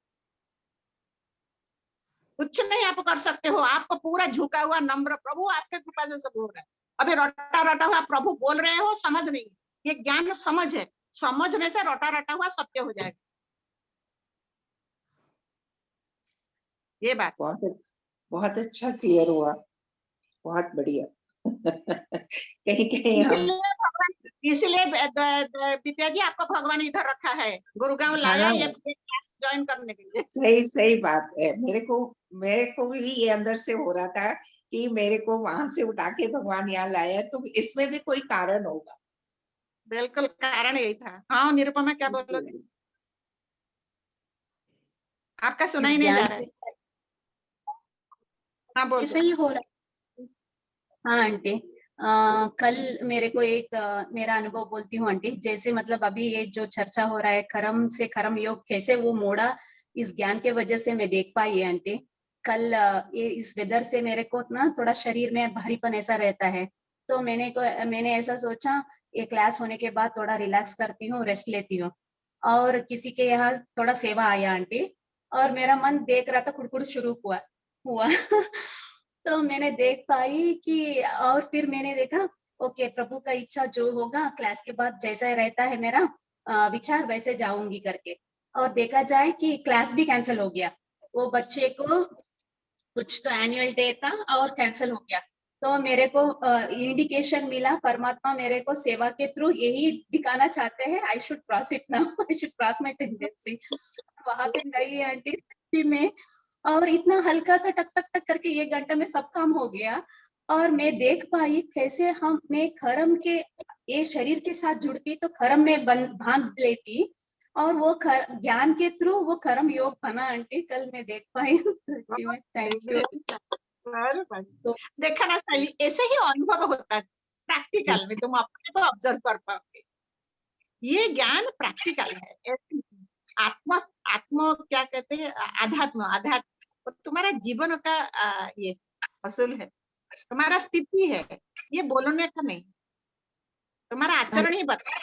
कुछ नहीं आप कर सकते हो। आपको पूरा झुका हुआ नम्र प्रभु आपके कृपा से सब हो रहा है। अभी रटा रटा हुआ प्रभु बोल रहे हो, समझ नहीं। ये ज्ञान समझ है। समझने से रटा रटा हुआ सत्य हो जाएगा। ये बात बहुत अच्छा क्लियर हुआ, बहुत बढ़िया। कहीं कहीं हम इसलिए विद्या जी आपको भगवान इधर रखा है, गुरुगांव लाया ये क्लास ज्वाइन करने के लिए। सही बात है। मेरे को भी ये अंदर से हो रहा था कि मेरे को वहां से उठा के भगवान यहाँ लाया, तो इसमें भी कोई कारण होगा। बिल्कुल कारण यही था। हाँ निरुपमा क्या बोलोगे? आपका सुना ही नहीं जा रहा है। हाँ बोल। ऐसा ही हो रहा है। हाँ आंटी, कल मेरे को एक मेरा अनुभव बोलती हूँ आंटी। जैसे मतलब अभी ये जो चर्चा हो रहा है कर्म से कर्म योग, कैसे वो मोड़ा इस ज्ञान के वजह से मैं देख पाई है आंटी। कल ये इस वेदर से मेरे को ना थोड़ा शरीर में भारीपन ऐसा रहता है, तो मैंने ऐसा सोचा ये क्लास होने के बाद थोड़ा रिलैक्स करती हूँ, रेस्ट लेती हूँ। और किसी के यहाँ थोड़ा सेवा आया आंटी, और मेरा मन देख रहा था कुड़कुड़ शुरू हुआ तो मैंने देख पाई कि, और फिर मैंने देखा ओके प्रभु का इच्छा जो होगा क्लास के बाद जैसा रहता है मेरा विचार वैसे जाऊंगी करके। और देखा जाए कि क्लास भी कैंसिल हो गया। वो बच्चे को कुछ तो एनुअल डे था और कैंसिल हो गया। तो मेरे को इंडिकेशन मिला, परमात्मा मेरे को सेवा के थ्रू यही दिखाना चाहते हैं, I should cross it now, I should cross my tendency. वहां पे गई आंटी सच्ची में, और इतना हल्का सा टक टक टक करके 1 घंटा में सब काम हो गया। और मैं देख पाई कैसे हमने कर्म के ये शरीर के साथ जुड़ती तो कर्म में बांध लेती, और वो ज्ञान के थ्रू वो कर्म योग बना आंटी। कल मैं देख पाई सच्ची में। Thank you. देखा ना, सही ऐसे ही अनुभव होता है प्रैक्टिकल में। तुम अपने को ऑब्जर्व कर पाओगे। ये ज्ञान प्रैक्टिकल है। आत्म आत्म क्या कहते हैं, आध्यात्म तुम्हारा जीवन का ये असूल है, तुम्हारा स्थिति है। ये बोलने का नहीं, तुम्हारा आचरण ही बता।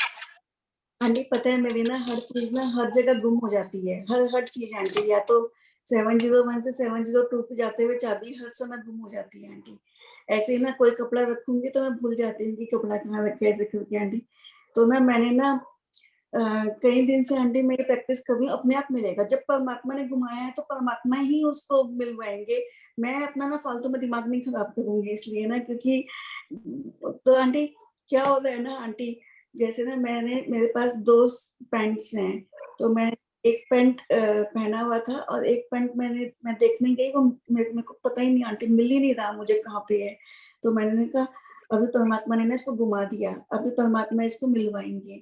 आंटी पता है मेरी ना हर चीज ना हर जगह गुम हो जाती है। हर चीज आंटी, या तो 701 से 702 पे जाते हुए चाबी हर समय गुम हो जाती है आंटी। ऐसे ही ना कोई कपड़ा रखूंगी तो मैं भूल जाती हूँ कि कपड़ा कहाँ रखे, ऐसे करके आंटी। तो ना मैंने ना कई दिन से आंटी मेरी प्रैक्टिस कर रही हूँ, अपने आप मिलेगा। जब परमात्मा ने घुमाया है तो परमात्मा ही उसको मिलवाएंगे। मैं अपना ना फालतू में दिमाग नहीं खराब करूंगी इसलिए ना, क्योंकि तो आंटी क्या हो रहा है ना आंटी, जैसे ना मेरे पास 2 पैंट्स हैं, तो मैं एक पैंट पहना हुआ था और एक पैंट मैं देखने गई, वो मेरे को पता ही नहीं आंटी, मिल ही नहीं रहा मुझे कहाँ पे है। तो मैंने कहा अभी परमात्मा ने ना इसको घुमा दिया, अभी परमात्मा इसको मिलवाएंगे।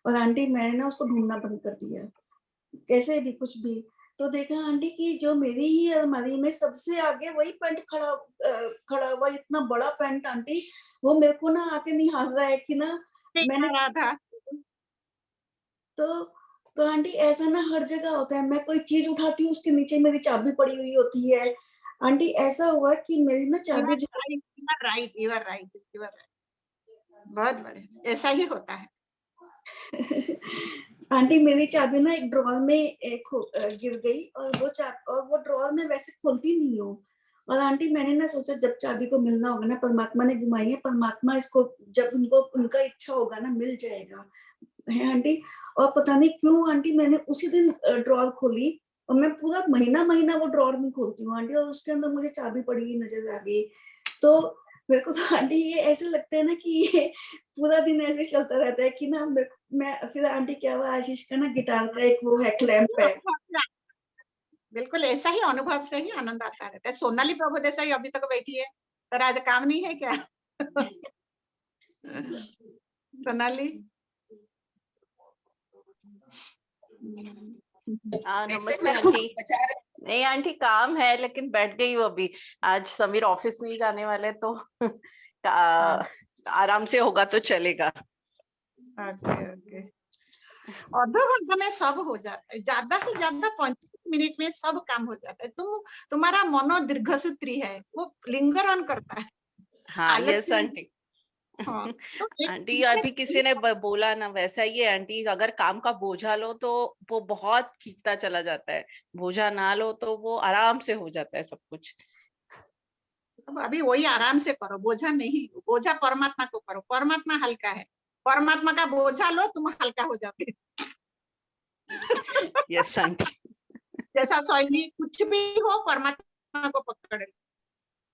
और आंटी मैंने ना उसको ढूंढना बंद कर दिया, कैसे भी कुछ भी। तो देखा आंटी कि जो मेरी ही अलमारी में सबसे आगे वही पैंट खड़ा हुआ, इतना बड़ा पैंट आंटी, वो मेरे को ना आके निहार रहा है कि ना मैंने रहा था। तो आंटी ऐसा ना हर जगह होता है। मैं कोई चीज उठाती हूँ उसके नीचे मेरी चाबी पड़ी हुई होती है आंटी। ऐसा हुआ कि मेरी ना चाबी जो यू आर राइट बहुत बढ़िया, ऐसा ही होता है। आंटी मेरी चाबी ना एक ड्रॉअर में गिर गई, और वो ड्रॉअर में वैसे खोलती नहीं हूँ। और आंटी मैंने ना सोचा जब चाबी को मिलना होगा ना, परमात्मा ने घुमाई है, परमात्मा इसको जब उनका इच्छा होगा ना मिल जाएगा है आंटी। और पता नहीं क्यों आंटी मैंने उसी दिन ड्रॉअर खोली और मैं पूरा महीना महीना वो ड्रॉर नहीं खोलती हूँ आंटी, और उसके अंदर मुझे चाबी पड़ी हुई नजर आ गई। तो मेरे को तो आंटी ये ऐसे लगता है ना कि ये पूरा दिन ऐसे चलता रहता है कि ना मैं फिर आंटी क्या हुआ, आशीष का ना गिटार का एक वो है क्लैंप है, बिल्कुल ऐसा ही अनुभव से ही आनंद आता रहता है। सोनाली प्रभु देसाई अभी तक बैठी है, पर आज काम नहीं है क्या? सोनाली हाँ वैसे नमस्ते मैं आंटी। बचा रही नहीं आंटी काम है लेकिन बैठ गई वो अभी। आज समीर ऑफिस नहीं जाने वाले तो आराम से होगा तो चलेगा। Okay okay. आधे घंटे में सब हो जाता है, ज्यादा से ज्यादा 25 मिनट में सब काम हो जाता है। तुम्हारा मनो दीर्घसूत्री है, वो लिंगर ऑन करता है। हाँ यस आलस्य आंटी। हाँ, तो एक आंटी अभी किसी ने बोला ना, वैसा ही है आंटी, अगर काम का बोझा लो तो वो बहुत खींचता चला जाता है, बोझा ना लो तो वो आराम से हो जाता है सब कुछ। अब अभी वही आराम से करो, बोझा नहीं लो। बोझा परमात्मा को करो, परमात्मा हल्का है। परमात्मा का बोझा लो, तुम हल्का हो जाओगे। Yes aunty. जैसा सैनिक कुछ भी हो, परमात्मा को पकड़े,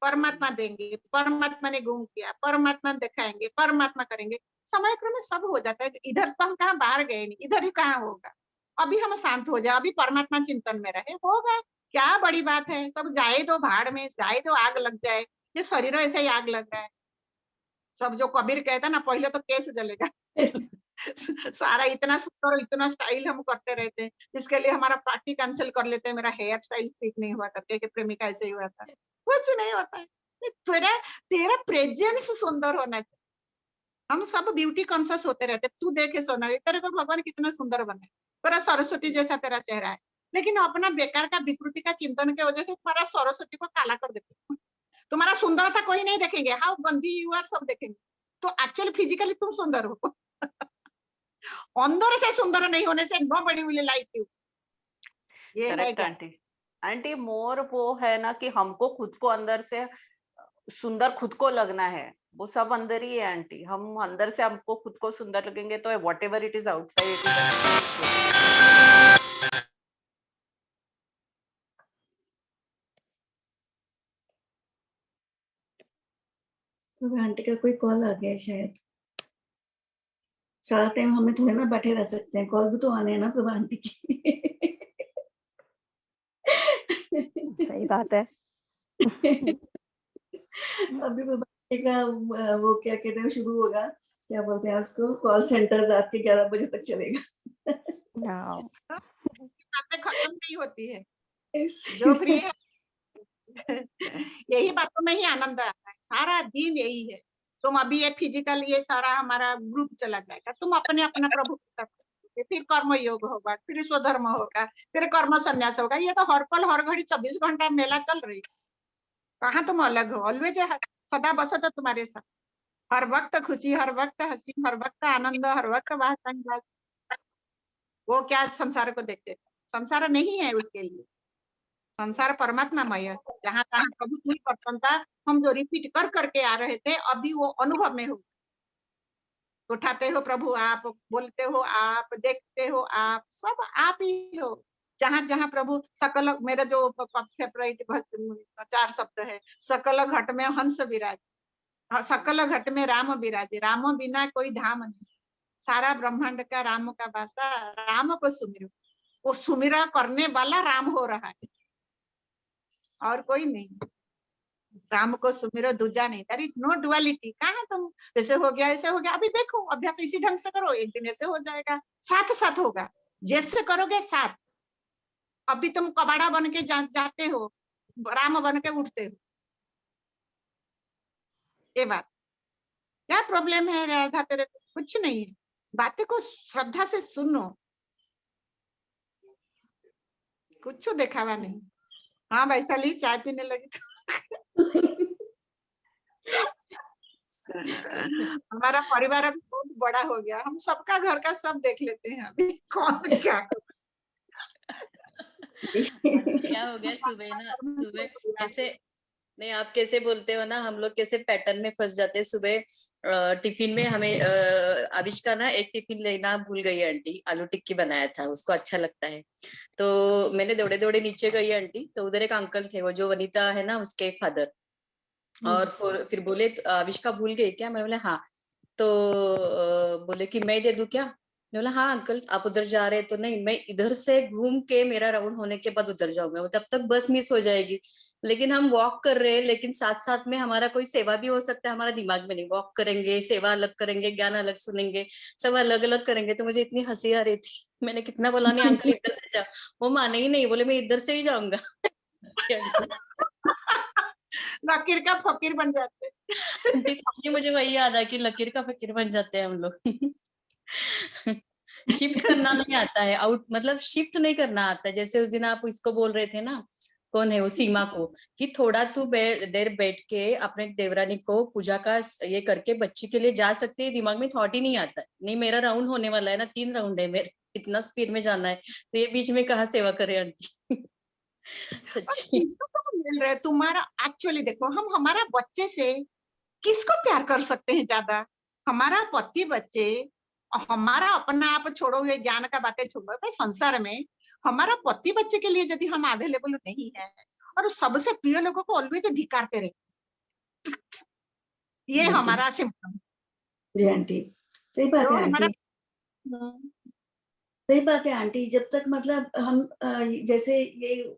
परमात्मा देंगे, परमात्मा ने गुम किया, परमात्मा दिखाएंगे, परमात्मा करेंगे, समय क्रम में सब हो जाता है। इधर तो हम कहाँ बाहर गए नहीं, इधर ही कहाँ होगा। अभी हम शांत हो जाए, अभी परमात्मा चिंतन में रहे, होगा। क्या बड़ी बात है, सब जाए तो भाड़ में, जाए तो आग लग जाए। ये शरीर ऐसे ही आग लग रहा है। सब जो कबीर कहता ना, पहले तो केस जलेगा। सारा इतना सुंदर, इतना स्टाइल हम करते रहते हैं, इसके लिए हमारा पार्टी कैंसिल कर लेते हैं। मेरा हेयर स्टाइल ठीक नहीं हुआ करके कि प्रेमिका ऐसे ही हुआ था। कुछ नहीं होता है। तेरा तेरा प्रेजेंस सुंदर होना चाहिए। हम सब ब्यूटी कॉन्शियस होते रहते। तू देखे सोना, तेरे को भगवान कितना सुंदर बना है, पूरा सरस्वती जैसा तेरा चेहरा है, लेकिन अपना बेकार का विकृति का चिंतन की वजह से तुम्हारा सरस्वती को काला कर देते। तुम्हारा सुंदरता कोई नहीं देखेंगे, हाउ गंदी यू आर सब देखेंगे। तो एक्चुअली फिजिकली तुम सुंदर हो, अंदर से सुंदर नहीं होने से नोबडी विल लाइक यू। ये है करेक्ट क्या? आंटी। आंटी मोर वो है ना कि हमको खुद को अंदर से सुंदर खुद को लगना है, वो सब अंदर ही है आंटी। हम अंदर से हमको खुद को सुंदर लगेंगे तो what ever it is outside it is. तो आंटी का कोई कॉल आ गया है शायद। सारा टाइम हमें थोड़ी ना बैठे रह सकते हैं, कॉल भी तो आने हैं ना प्रभा आंटी की। सही बात है। अभी प्रभा आंटी का वो क्या कहते हैं शुरू होगा, क्या बोलते हैं उसको, कॉल सेंटर रात के 11 बजे तक चलेगा। बातें खत्म नहीं होती है, इस- जो भी है। यही बातों में ही आनंद आता है, सारा दिन यही है। तुम अभी ये फिजिकल, ये सारा हमारा ग्रुप चला जाएगा, तुम अपने अपना प्रभु के साथ करोगे, फिर कर्म योग होगा, फिर स्वधर्म होगा, फिर कर्म संन्यास होगा। ये तो हर पल हर घड़ी 24 घंटा मेला चल रही है। कहाँ तुम अलग हो, ऑलवेज सदा बसत तुम्हारे साथ, हर वक्त खुशी, हर वक्त हंसी, हर वक्त आनंद, हर वक्त वास। वो क्या संसार को देखते, संसार नहीं है उसके लिए। संसार परमात्मामय है, जहाँ तहाँ प्रभु तू ही प्रसन्नता। हम जो रिपीट कर करके आ रहे थे, अभी वो अनुभव में हो। उठाते हो प्रभु आप, बोलते हो आप, देखते हो आप, सब आप ही हो। जहाँ जहाँ प्रभु सकल, मेरा जो फेवरेट 4 शब्द है, सकल घट में हंस विराज, सकल घट में राम विराजे, राम बिना कोई धाम नहीं। सारा ब्रह्मांड का राम का वासा, राम को सुमिरो। वो सुमिरा करने वाला राम हो रहा है, और कोई नहीं। राम को सुमिरो दूजा नहीं, देयर इज नो डुअलिटी। कहाँ तुम ऐसे हो गया, ऐसे हो गया। अभी देखो, अभ्यास इसी ढंग से करो, एक दिन ऐसे हो जाएगा, साथ साथ होगा। जैसे करोगे साथ। अभी तुम कबाड़ा बन के जाते हो, राम बन के उठते हो। ये बात क्या प्रॉब्लम है राधा तेरे को? कुछ नहीं है, बातें को श्रद्धा से सुनो, कुछ दिखावा नहीं। हाँ वैशाली चाय पीने लगी तो हमारा परिवार अभी बहुत बड़ा हो गया, हम सबका घर का सब देख लेते हैं। अभी कौन क्या क्या हो गया सुबह ना, सुबह ऐसे नहीं, आप कैसे बोलते हो ना, हम लोग कैसे पैटर्न में फंस जाते हैं। सुबह टिफिन में हमें आविष्का ना एक टिफिन लेना भूल गई आंटी, आलू टिक्की बनाया था, उसको अच्छा लगता है। तो मैंने दौड़े दौड़े नीचे गई आंटी, तो उधर एक अंकल थे, वो जो वनीता है ना उसके फादर, और फिर बोले आविष्का भूल गई क्या? मैं बोले हाँ। तो बोले कि मैं दे दूं क्या? मैं बोला हाँ अंकल, आप उधर जा रहे हैं तो नहीं, मैं इधर से घूम के मेरा राउंड होने के बाद उधर जाऊंगा, तब तक बस मिस हो जाएगी। लेकिन हम वॉक कर रहे हैं, लेकिन साथ साथ में हमारा कोई सेवा भी हो सकता है, हमारा दिमाग में नहीं। वॉक करेंगे, सेवा अलग करेंगे, ज्ञान अलग सुनेंगे, सब अलग अलग करेंगे। तो मुझे इतनी हंसी आ रही थी, मैंने कितना बोला नहीं अंकल इधर से जाओ, वो माने ही नहीं, बोले मैं इधर से ही जाऊंगा। लकीर का फकीर बन जाते। मुझे वही याद है कि लकीर का फकीर बन जाते हैं हम लोग। शिफ्ट करना नहीं आता है, आउट मतलब शिफ्ट नहीं करना आता है। जैसे उस दिन आप इसको बोल रहे थे ना, कौन है वो, सीमा को, कि थोड़ा तू देर बैठ के अपने देवरानी को पूजा का ये करके बच्ची के लिए जा सकते हैं, दिमाग में थॉट ही नहीं आता है। नहीं मेरा राउंड होने वाला है ना, 3 राउंड है मेरे, इतना स्पीड में जाना है, तो ये बीच में कहाँ सेवा करे आंटी। सच्ची किसको तो मिल रहे तुम्हारा। एक्चुअली देखो, हम हमारा बच्चे से किसको प्यार कर सकते हैं ज्यादा? हमारा पति बच्चे, हमारा अपना आप छोड़ो, ये ज्ञान का बातें छोड़ो, भाई संसार में हमारा पति बच्चे के लिए यदि हम अवेलेबल नहीं है, और सबसे प्रिय लोगों को ऑलवेज धिकारते रहे, ये हमारा सिम्टम। जी आंटी, सही बात तो है हमारा आंटी, सही बात है आंटी। जब तक मतलब हम जैसे ये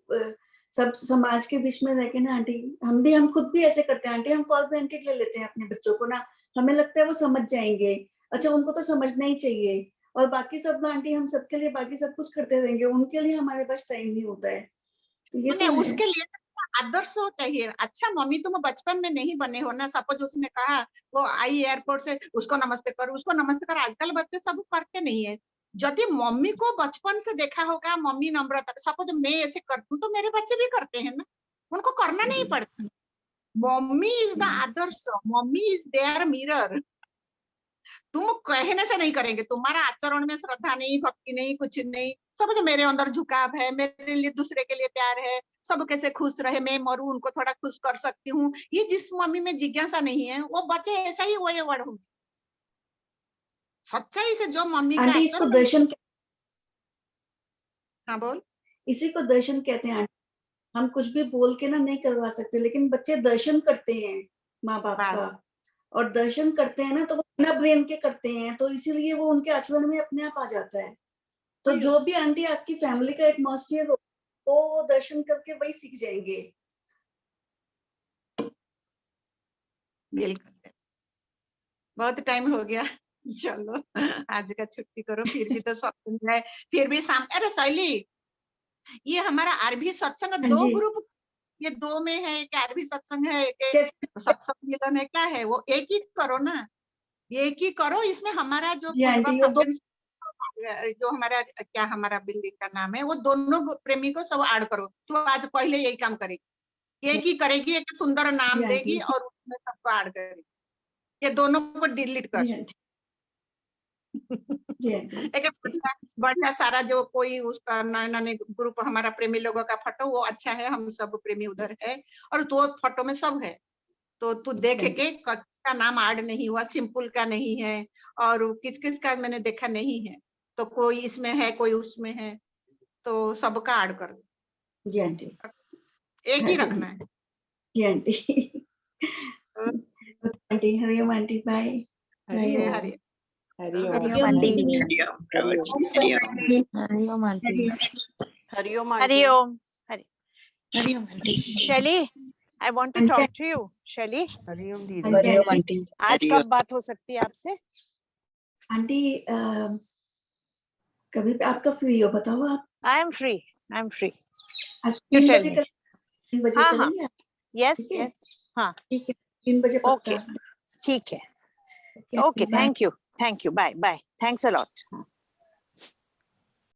सब समाज के बीच में रह के ना आंटी, हम खुद भी ऐसे करते हैं आंटी, हम फॉर ग्रांटेड ले लेते हैं अपने बच्चों को ना, हमें लगता है वो समझ जाएंगे, अच्छा उनको तो समझना ही चाहिए, और बाकी सब ना आंटी हम सबके लिए बाकी सब कुछ करते रहेंगे, उनके लिए हमारे पास टाइम नहीं होता है। तो ये तो उसके लिए आदर्श हो चाहिए। अच्छा मम्मी तुम बचपन में नहीं बने हो ना, सपोज उसने कहा वो आई एयरपोर्ट से, उसको नमस्ते करो, उसको नमस्ते करो। आजकल बच्चे सब करते नहीं है। यदि मम्मी को बचपन से देखा होगा मम्मी नम्रता, सपोज मैं ऐसे करती हूँ तो मेरे बच्चे भी करते हैं ना, उनको करना नहीं पड़ता। मम्मी इज द आदर्श, मम्मी इज देयर मिरर। तुम कहने से नहीं करेंगे, तुम्हारा आचरण में श्रद्धा नहीं, भक्ति नहीं, कुछ नहीं, समझ मेरे अंदर झुकाव है, मेरे लिए दूसरे के लिए प्यार है, सब कैसे खुश रहे, मैं मरूं उनको थोड़ा खुश कर सकती हूँ, ये जिस मम्मी में जिज्ञासा नहीं है, वो बच्चे ऐसा ही वो वर्ड होंगे। सच्चाई से जो मम्मी का आंटी इसको दर्शन, हाँ बोल, इसी को दर्शन कहते हैं आंटी। हम कुछ भी बोल के ना नहीं करवा सकते, लेकिन बच्चे दर्शन करते हैं माँ बाप का, और दर्शन करते हैं ना तो वो बिना ब्रेन के करते हैं, तो इसीलिए वो उनके आचरण में अपने आप आ जाता है। तो जो भी आंटी आपकी फैमिली का एटमॉस्फेयर हो, वो दर्शन करके वही सीख जाएंगे। बिल्कुल। बहुत टाइम हो गया, चलो आज का छुट्टी करो, फिर भी तो सत्संग है, फिर भी शाम। अरे शैली, ये हमारा आरबी सत्संग 2 ग्रुप, ये 2 में है, एक आरबी सत्संग है, एक सत्संग मिलन है, क्या है वो? एक ही करो ना, एक ही करो। इसमें हमारा जो जो हमारा क्या, हमारा बिल्डिंग का नाम है, वो दोनों प्रेमी को सब ऐड करो। तो आज पहले यही काम करेगी, एक ही करेगी, एक सुंदर नाम देगी और उसमें सबको ऐड करेगी। ये दोनों को डिलीट कर। एक बढ़िया सारा जो कोई उसका नए ग्रुप हमारा प्रेमी लोगों का फोटो, वो अच्छा है, हम सब प्रेमी उधर है, और 2 फोटो में सब है। तो तू देख के किसका नाम ऐड नहीं हुआ, सिंपल का नहीं है, और किस किस का मैंने देखा नहीं है, तो कोई इसमें है कोई उसमें है, तो सबका ऐड कर दो। जी आंटी, एक ही रखना है। जी आंटी। आंटी हरिओम आंटी, बाय। हरिओम आंटी, हरिओम आंटी। हरिओम। हरिओम aunty. Shaili, I want to talk to you. शैली, हरिओम आंटी। आज कब बात हो सकती है आपसे? आंटी कभी आपका फ्री हो बताओ आप। I am free. आज You 3 tell बजे me. 3 बजे हाँ, करेंगे? Yes, yes. हाँ, ठीक है, 3 बजे Okay, ठीक है. Okay, thank you. Bye. Thanks a lot.